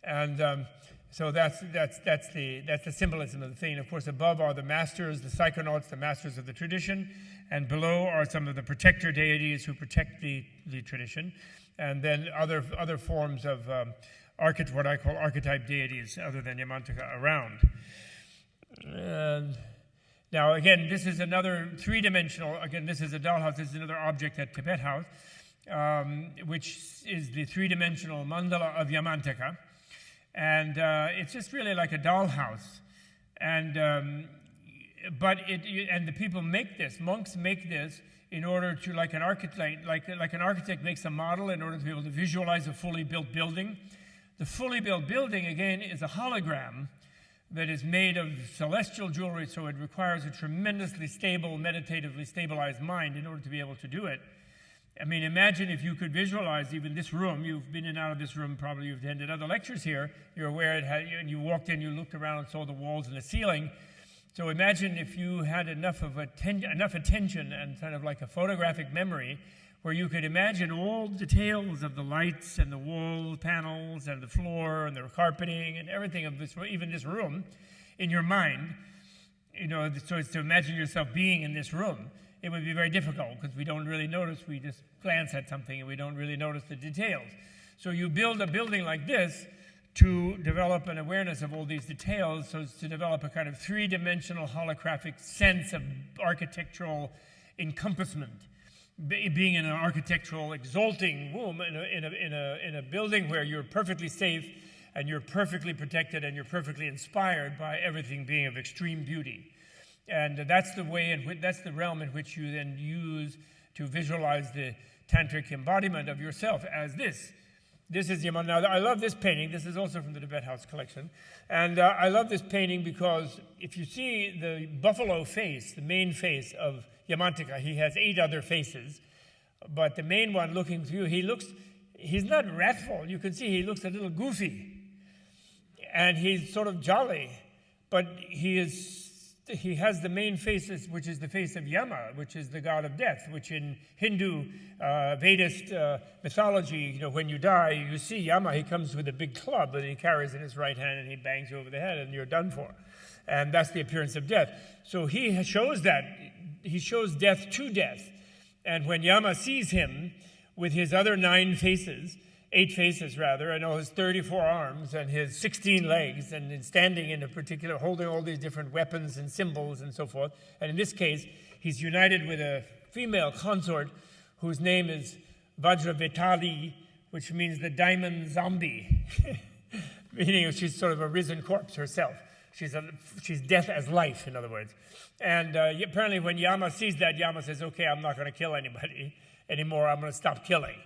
And so that's the symbolism of the thing. Of course, above are the masters, the psychonauts, the masters of the tradition, and below are some of the protector deities who protect the tradition, and then other forms of what I call archetype deities, other than Yamantaka, around. And now, again, this is another 3-dimensional. Again, this is a dollhouse. This is another object at Tibet House, which is the 3-dimensional mandala of Yamantaka. And it's just really like a dollhouse. And the people make this, monks make this in order to, like an architect makes a model in order to be able to visualize a fully built building. The fully built building, again, is a hologram that is made of celestial jewelry, so it requires a tremendously stable, meditatively stabilized mind in order to be able to do it. I mean, imagine if you could visualize even this room. You've been in and out of this room, probably you've attended other lectures here. You're aware and you walked in, you looked around and saw the walls and the ceiling. So imagine if you had enough attention and kind of like a photographic memory where you could imagine all details of the lights and the wall panels and the floor and the carpeting and everything of this, even this room, in your mind. So it's to imagine yourself being in this room. It would be very difficult because we don't really notice. We just glance at something and we don't really notice the details. So you build a building like this to develop an awareness of all these details, so as to develop a kind of 3-dimensional holographic sense of architectural encompassment. Being in an architectural exalting room in a building where you're perfectly safe and you're perfectly protected and you're perfectly inspired by everything being of extreme beauty. And that's the way, that's the realm in which you then use to visualize the tantric embodiment of yourself as this. This is Yaman. Now, I love this painting. This is also from the Tibet House collection. And I love this painting because if you see the buffalo face, the main face of Yamantaka, he has 8 other faces. But the main one looking through, he's not wrathful. You can see he looks a little goofy. And he's sort of jolly. But he is he has the main face, which is the face of Yama, which is the god of death, which in Hindu Vedist mythology, when you die, you see Yama, he comes with a big club that he carries in his right hand and he bangs you over the head and you're done for. And that's the appearance of death. So he shows that. He shows death to death. And when Yama sees him with his other 8 faces rather, and all his 34 arms and his 16 legs, and standing in a particular, holding all these different weapons and symbols and so forth. And in this case, he's united with a female consort whose name is Vajravetali, which means the diamond zombie, meaning she's sort of a risen corpse herself. She's death as life, in other words. And apparently when Yama sees that, Yama says, okay, I'm not going to kill anybody anymore, I'm going to stop killing.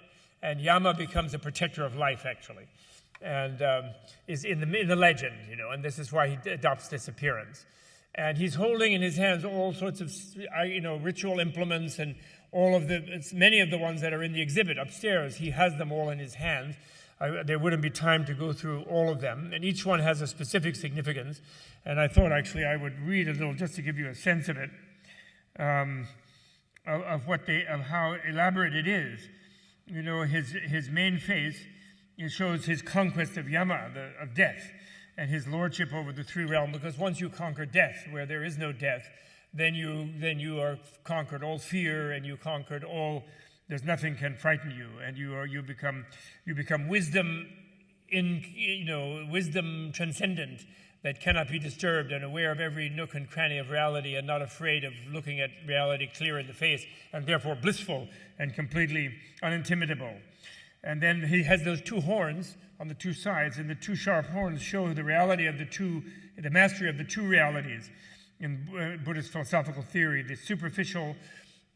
And Yama becomes a protector of life, actually, and is in the legend, and this is why he adopts this appearance. And he's holding in his hands all sorts of, ritual implements and many of the ones that are in the exhibit upstairs. He has them all in his hands. There wouldn't be time to go through all of them, and each one has a specific significance. And I thought, actually, I would read a little just to give you a sense of it, of how elaborate it is. His main face, it shows his conquest of Yama, of death, and his lordship over the 3 realms. Because once you conquer death, where there is no death, then you are conquered all fear, and you conquered all. There's nothing can frighten you, and you become wisdom wisdom transcendent that cannot be disturbed, and aware of every nook and cranny of reality, and not afraid of looking at reality clear in the face, and therefore blissful and completely unintimidable. And then he has those 2 horns on the 2 sides, and the 2 sharp horns show the reality of the mastery of the 2 realities in Buddhist philosophical theory: the superficial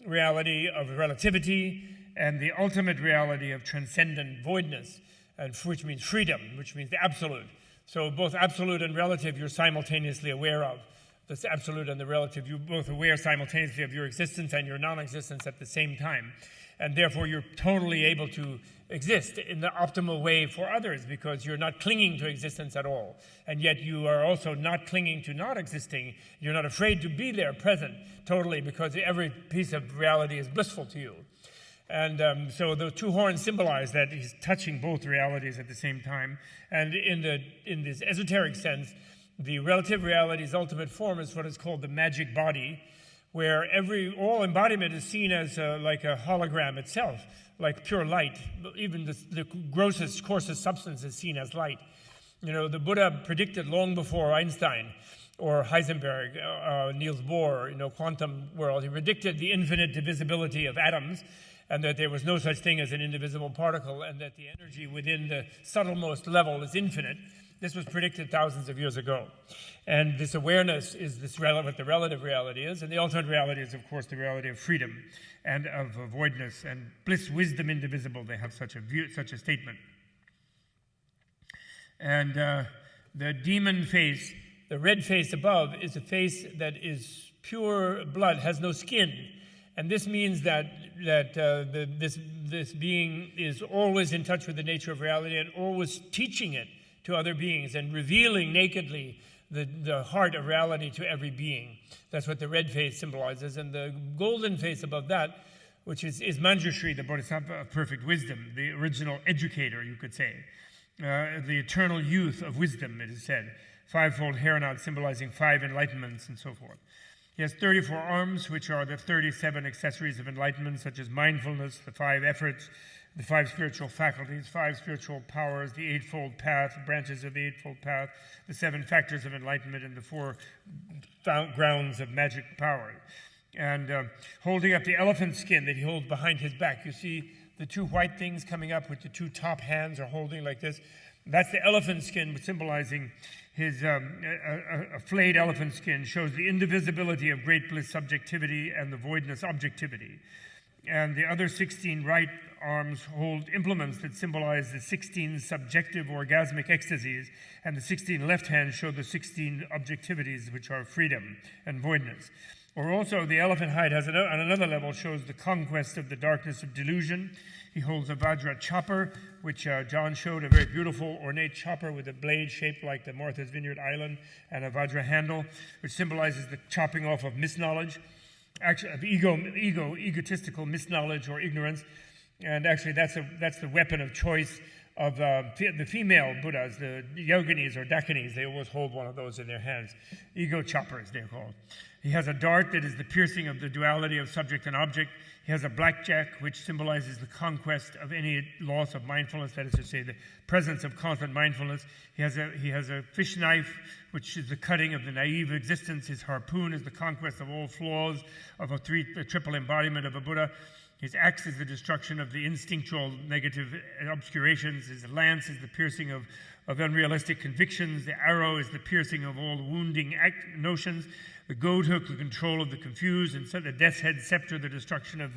reality of relativity and the ultimate reality of transcendent voidness, and which means freedom, which means the absolute. So both absolute and relative you're simultaneously aware of. This absolute and the relative, you're both aware simultaneously of your existence and your non-existence at the same time. And therefore you're totally able to exist in the optimal way for others, because you're not clinging to existence at all. And yet you are also not clinging to not existing. You're not afraid to be there, present, totally, because every piece of reality is blissful to you. And so the 2 horns symbolize that he's touching both realities at the same time. And in this esoteric sense, the relative reality's ultimate form is what is called the magic body, where all embodiment is seen as like a hologram itself, like pure light. Even the grossest, coarsest substance is seen as light. The Buddha predicted long before Einstein or Heisenberg, Niels Bohr, quantum world. He predicted the infinite divisibility of atoms, and that there was no such thing as an indivisible particle, and that the energy within the subtlemost level is infinite. This was predicted thousands of years ago. And this awareness is what the relative reality is, and the ultimate reality is, of course, the reality of freedom and of voidness and bliss, wisdom indivisible. They have such a statement. And the demon face, the red face above, is a face that is pure blood, has no skin. And this means that this being is always in touch with the nature of reality and always teaching it to other beings and revealing nakedly the heart of reality to every being. That's what the red face symbolizes. And the golden face above that, which is Manjushri, the Bodhisattva of perfect wisdom, the original educator, you could say, the eternal youth of wisdom, it is said, 5-fold hairnet symbolizing 5 enlightenments and so forth. He has 34 arms, which are the 37 accessories of enlightenment, such as mindfulness, the 5 efforts, the 5 spiritual faculties, 5 spiritual powers, the 8-fold path, branches of the 8-fold path, the 7 factors of enlightenment, and the 4 grounds of magic power. And holding up the elephant skin that he holds behind his back, you see the 2 white things coming up with the 2 top hands are holding like this. That's the elephant skin, symbolizing his a flayed elephant skin shows the indivisibility of great bliss subjectivity and the voidness objectivity. And the other 16 right arms hold implements that symbolize the 16 subjective orgasmic ecstasies, and the 16 left hands show the 16 objectivities, which are freedom and voidness. Or also, the elephant hide has on another level shows the conquest of the darkness of delusion. He holds a Vajra chopper, which John showed, a very beautiful, ornate chopper with a blade shaped like the Martha's Vineyard Island, and a Vajra handle, which symbolizes the chopping off of misknowledge, actually of egotistical misknowledge or ignorance. And actually, that's the weapon of choice of the female Buddhas, the yoginis or dakinis. They always hold one of those in their hands. Ego choppers, they're called. He has a dart that is the piercing of the duality of subject and object. He has a blackjack, which symbolizes the conquest of any loss of mindfulness, that is to say, the presence of constant mindfulness. He has a fish knife, which is the cutting of the naive existence. His harpoon is the conquest of all flaws of a triple embodiment of a Buddha. His axe is the destruction of the instinctual negative obscurations. His lance is the piercing of unrealistic convictions. The arrow is the piercing of all wounding notions. The goat hook, the control of the confused, and the death's head scepter, the destruction of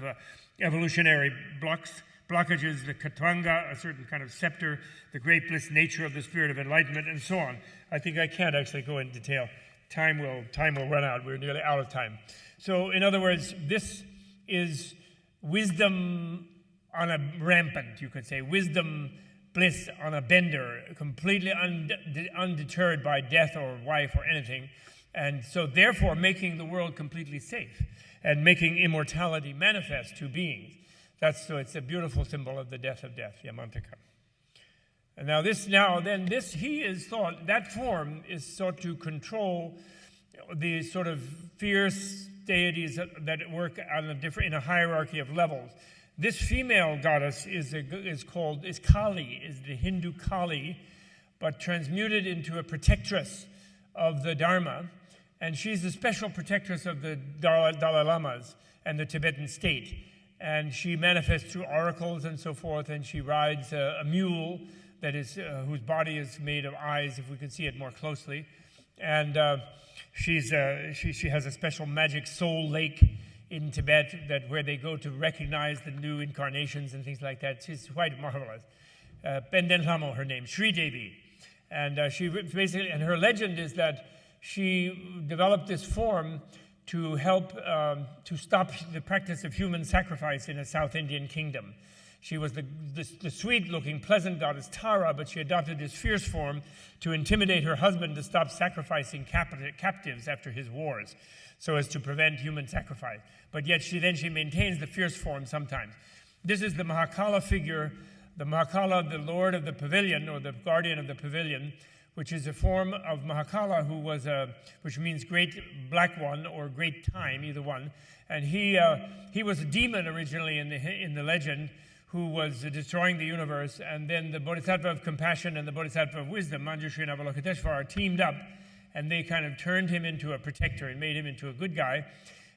evolutionary blockages, the katwanga, a certain kind of scepter, the great bliss nature of the spirit of enlightenment, and so on. I think I can't actually go into detail. Time will run out. We're nearly out of time. So, in other words, this is wisdom on a rampant, you could say. Wisdom, bliss on a bender, completely undeterred by death or wife or anything. And so, therefore, making the world completely safe and making immortality manifest to beings. So it's a beautiful symbol of the death of death, Yamantaka. And he is thought, that form is sought to control the sort of fierce deities that work in a hierarchy of levels. This female goddess is Kali, is the Hindu Kali, but transmuted into a protectress of the Dharma. And she's the special protectress of the Dalai Lamas and the Tibetan state. And she manifests through oracles and so forth, and she rides a mule that is whose body is made of eyes, if we can see it more closely. And she has a special magic soul lake in Tibet where they go to recognize the new incarnations and things like that. She's quite marvelous. Penden Lhamo, her name, Sri Devi. And she basically, and her legend is that she developed this form to help to stop the practice of human sacrifice in a South Indian kingdom. She was the sweet-looking, pleasant goddess Tara, but she adopted this fierce form to intimidate her husband to stop sacrificing captives after his wars, so as to prevent human sacrifice. But yet she maintains the fierce form sometimes. This is the Mahakala figure, the Mahakala, the lord of the pavilion, or the guardian of the pavilion, which is a form of Mahakala, which means great black one or great time, either one. And he was a demon originally in the legend, who was destroying the universe. And then the Bodhisattva of compassion and the Bodhisattva of wisdom, Manjushri and Avalokiteshvara, teamed up, and they kind of turned him into a protector and made him into a good guy.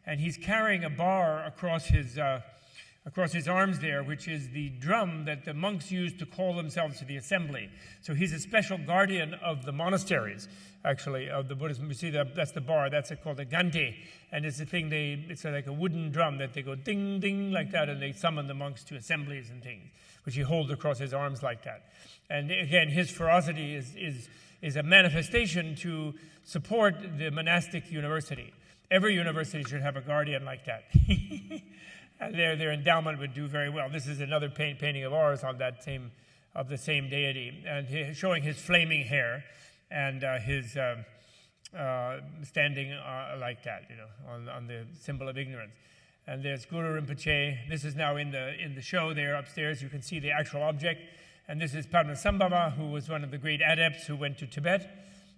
And he's carrying a bar across his arms there, which is the drum that the monks use to call themselves to the assembly. So he's a special guardian of the monasteries, actually, of the Buddhism. You see, that's the bar. That's called a gante. And it's a thing, it's like a wooden drum that they go ding, ding, like that, and they summon the monks to assemblies and things, which he holds across his arms like that. And again, his ferocity is a manifestation to support the monastic university. Every university should have a guardian like that. And their endowment would do very well. This is another painting of ours on the same deity, and showing his flaming hair and his standing like that, on the symbol of ignorance. And there's Guru Rinpoche. This is now in the show there upstairs. You can see the actual object. And this is Padmasambhava, who was one of the great adepts who went to Tibet.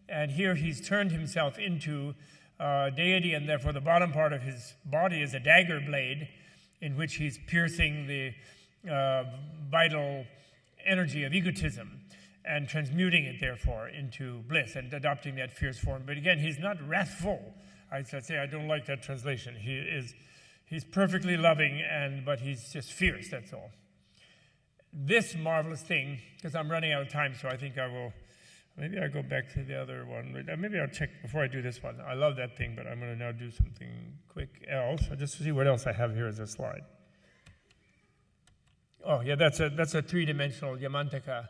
And here he's turned himself into deity, and therefore the bottom part of his body is a dagger blade, in which he's piercing the vital energy of egotism and transmuting it, therefore, into bliss and adopting that fierce form. But again, he's not wrathful. I say I don't like that translation. He's perfectly loving, but he's just fierce, that's all. This marvelous thing, because I'm running out of time, so I think I will, maybe I'll go back to the other one. Maybe I'll check before I do this one. I love that thing, but I'm going to now do something quick else. I'll just see what else I have here as a slide. Oh, yeah, that's a three-dimensional Yamantaka.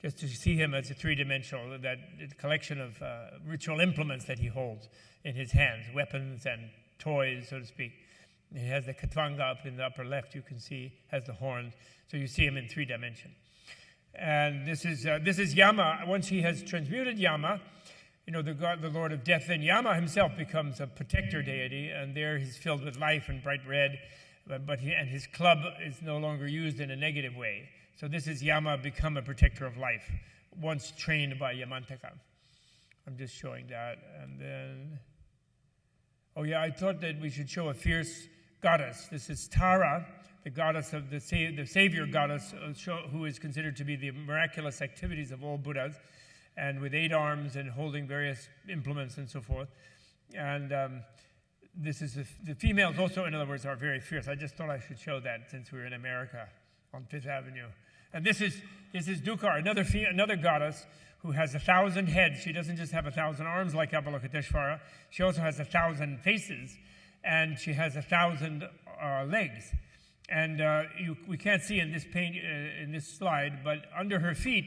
Just to see him as a three-dimensional, that collection of ritual implements that he holds in his hands, weapons and toys, so to speak. And he has the katvanga up in the upper left, you can see, has the horns. So you see him in 3 dimensions. And this is Yama. Once he has transmuted Yama, the Lord of Death, then Yama himself becomes a protector deity, and there he's filled with life and bright red, and his club is no longer used in a negative way. So this is Yama become a protector of life, once trained by Yamantaka. I'm just showing that. And then, oh yeah, I thought that we should show a fierce goddess. This is Tara, the goddess of the savior goddess, who is considered to be the miraculous activities of all Buddhas, and with 8 arms and holding various implements and so forth. And this is the females also, in other words, are very fierce. I just thought I should show that since we're in America on 5th Avenue. And this is Dukar, another goddess who has 1,000 heads. She doesn't just have 1,000 arms like Avalokiteshvara. She also has 1,000 faces, and she has 1,000 legs. And we can't see in this slide, but under her feet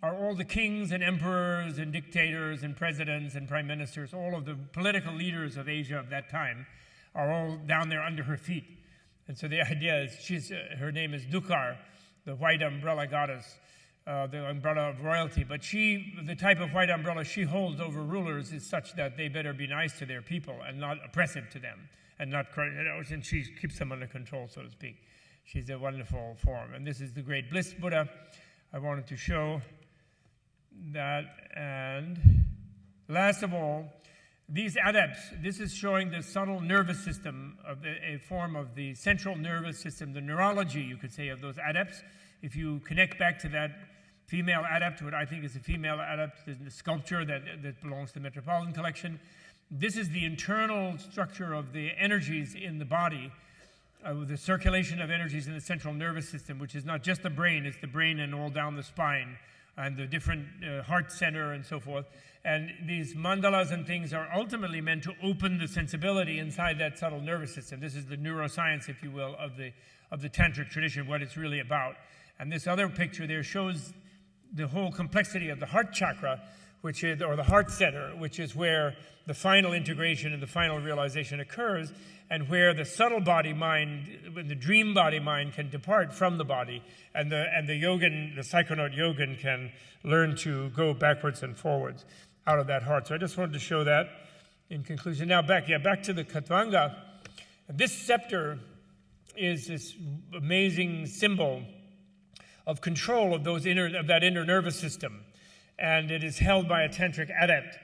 are all the kings and emperors and dictators and presidents and prime ministers. All of the political leaders of Asia of that time are all down there under her feet. And so the idea is her name is Dukar, the white umbrella goddess, the umbrella of royalty. But the type of white umbrella she holds over rulers is such that they better be nice to their people and not oppressive to them, and and she keeps them under control, so to speak. She's a wonderful form. And this is the great bliss Buddha. I wanted to show that. And last of all, these adepts, this is showing the subtle nervous system of a form of the central nervous system, the neurology, you could say, of those adepts. If you connect back to that female adept, what I think is a female adept, the sculpture that belongs to the Metropolitan Collection, this is the internal structure of the energies in the body, the circulation of energies in the central nervous system, which is not just the brain, it's the brain and all down the spine, and the different heart center and so forth. And these mandalas and things are ultimately meant to open the sensibility inside that subtle nervous system. This is the neuroscience, if you will, of the Tantric tradition, what it's really about. And this other picture there shows the whole complexity of the heart chakra, or the heart center, which is where the final integration and the final realization occurs, and where the subtle body-mind, the dream body-mind can depart from the body, and the yogin, the psychonaut yogin, can learn to go backwards and forwards out of that heart. So I just wanted to show that in conclusion. Now back to the Katvanga. This scepter is this amazing symbol of control of that inner nervous system, and it is held by a tantric adept.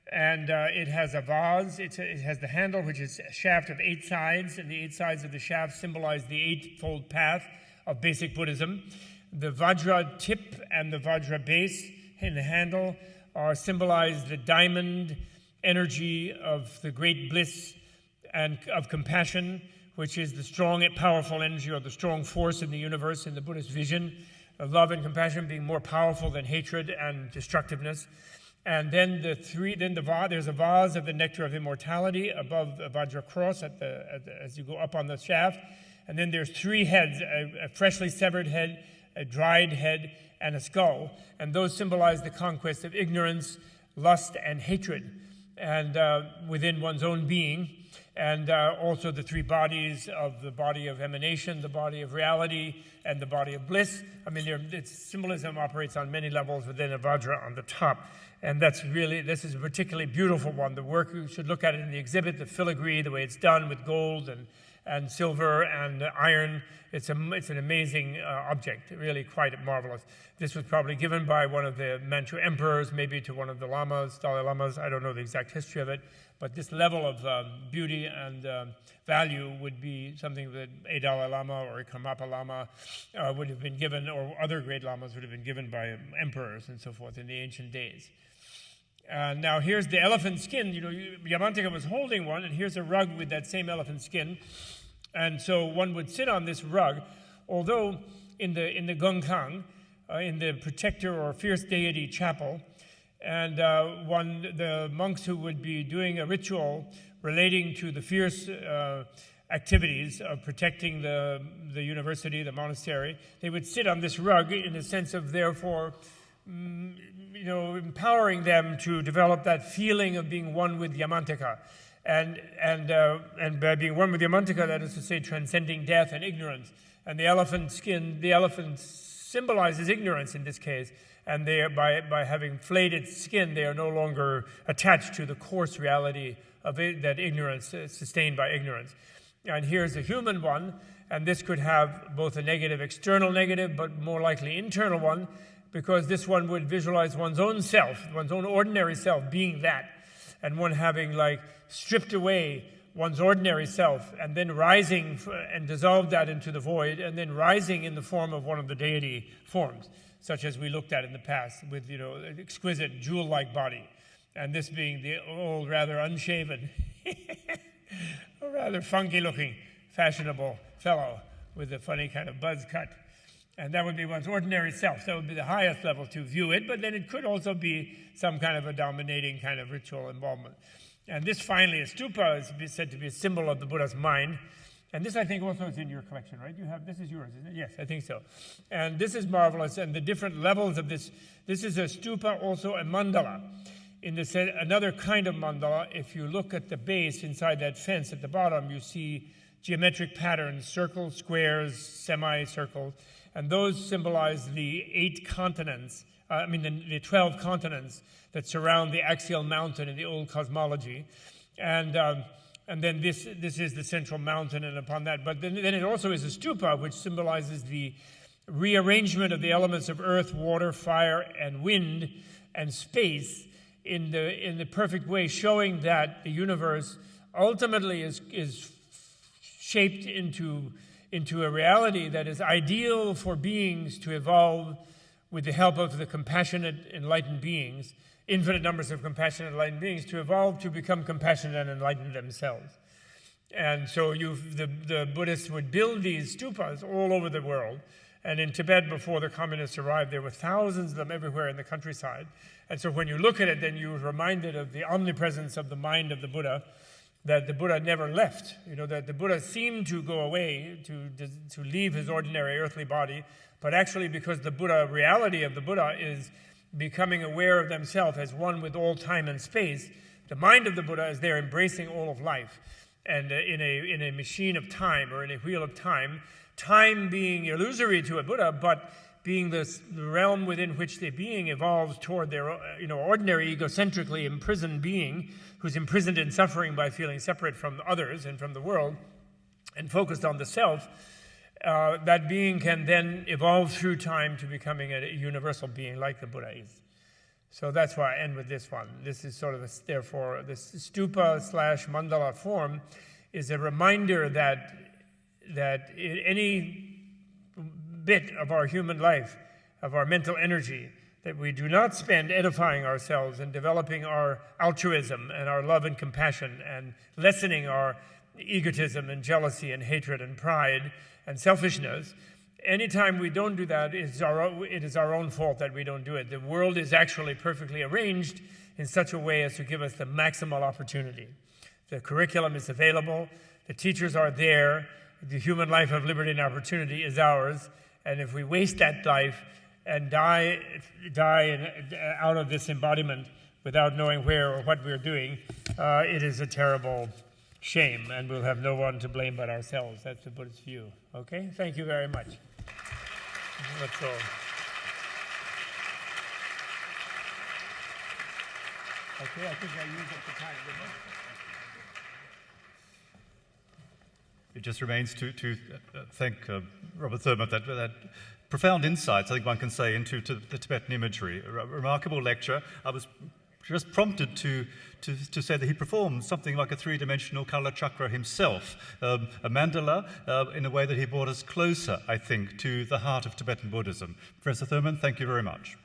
And it has a vase. It has the handle, which is a shaft of 8 sides, and the 8 sides of the shaft symbolize the 8-fold path of basic Buddhism. The Vajra tip and the Vajra base in the handle symbolize the diamond energy of the great bliss and of compassion, which is the strong and powerful energy, or the strong force in the universe in the Buddhist vision, love and compassion being more powerful than hatred and destructiveness. And then there's a vase of the nectar of immortality above the Vajra cross as you go up on the shaft. And then there's 3 heads, a freshly severed head, a dried head, and a skull. And those symbolize the conquest of ignorance, lust, and hatred, and within one's own being. And also the 3 bodies of the body of emanation, the body of reality, and the body of bliss. I mean, its symbolism operates on many levels within a Vajra on the top. And this is a particularly beautiful one. The work, you should look at it in the exhibit, the filigree, the way it's done with gold and silver and iron. It's an amazing object, really quite marvelous. This was probably given by one of the Manchu emperors, maybe to one of the lamas, Dalai Lamas. I don't know the exact history of it, but this level of beauty and value would be something that a Dalai Lama or a Khapa Lama would have been given, or other great lamas would have been given by emperors and so forth in the ancient days. Now here's the elephant skin. Yamantaka was holding one, and here's a rug with that same elephant skin. And so one would sit on this rug, although in the Gongkang, in the protector or fierce deity chapel, and the monks who would be doing a ritual relating to the fierce activities of protecting the university, the monastery. They would sit on this rug in a sense of, therefore, empowering them to develop that feeling of being one with Yamantaka. And by being one with Yamantaka, that is to say, transcending death and ignorance. And the elephant symbolizes ignorance in this case. And they are, by having flayed its skin, they are no longer attached to the coarse reality of it, that ignorance is sustained by ignorance. And here's a human one, and this could have both a negative, external negative, but more likely internal one, because this one would visualize one's own self, one's own ordinary self being that, and one having like stripped away one's ordinary self, and then rising and dissolved that into the void, and then rising in the form of one of the deity forms, such as we looked at in the past with, an exquisite jewel-like body. And this being the old, rather unshaven, a rather funky-looking, fashionable fellow with a funny kind of buzz cut. And that would be one's ordinary self. That would be the highest level to view it, but then it could also be some kind of a dominating kind of ritual involvement. And this, finally, a stupa, is said to be a symbol of the Buddha's mind. And this, I think, also is in your collection, right? This is yours, isn't it? Yes, I think so. And this is marvelous, and the different levels of this. This is a stupa, also a mandala. In the sense, another kind of mandala, if you look at the base inside that fence at the bottom, you see geometric patterns, circles, squares, semicircles, and those symbolize the 12 continents that surround the axial mountain in the old cosmology. And then this is the central mountain, and upon that. But then it also is a stupa, which symbolizes the rearrangement of the elements of earth, water, fire, and wind, and space in the perfect way, showing that the universe ultimately is shaped into a reality that is ideal for beings to evolve with the help of the compassionate, enlightened beings, infinite numbers of compassionate, enlightened beings, to evolve to become compassionate and enlightened themselves. And so the Buddhists would build these stupas all over the world. And in Tibet, before the communists arrived, there were thousands of them everywhere in the countryside. And so when you look at it, then you're reminded of the omnipresence of the mind of the Buddha, that the Buddha never left. That the Buddha seemed to go away, to leave his ordinary earthly body, but actually because the Buddha, reality of the Buddha is becoming aware of themselves as one with all time and space, the mind of the Buddha is there embracing all of life. And in a machine of time, or in a wheel of time, time being illusory to a Buddha, but being the realm within which the being evolves toward their ordinary egocentrically imprisoned being, who's imprisoned in suffering by feeling separate from others and from the world, and focused on the self. That being can then evolve through time to becoming a universal being like the Buddha is. So that's why I end with this one. This is sort of, therefore, this stupa/mandala form is a reminder that any bit of our human life, of our mental energy, that we do not spend edifying ourselves and developing our altruism and our love and compassion and lessening our egotism and jealousy and hatred and pride and selfishness. Anytime we don't do that, it is our own fault that we don't do it. The world is actually perfectly arranged in such a way as to give us the maximal opportunity. The curriculum is available, the teachers are there, the human life of liberty and opportunity is ours, and if we waste that life and die out of this embodiment without knowing where or what we're doing, it is a terrible shame, and we'll have no one to blame but ourselves. That's the Buddhist view. Okay? Thank you very much. That's all. Okay, I think I used up the time, didn't I? It just remains to thank Robert Thurman for that profound insights, I think one can say, into the Tibetan imagery. A remarkable lecture. I was just prompted to say that he performed something like a three-dimensional color chakra himself, a mandala, in a way that he brought us closer, I think, to the heart of Tibetan Buddhism. Professor Thurman, thank you very much.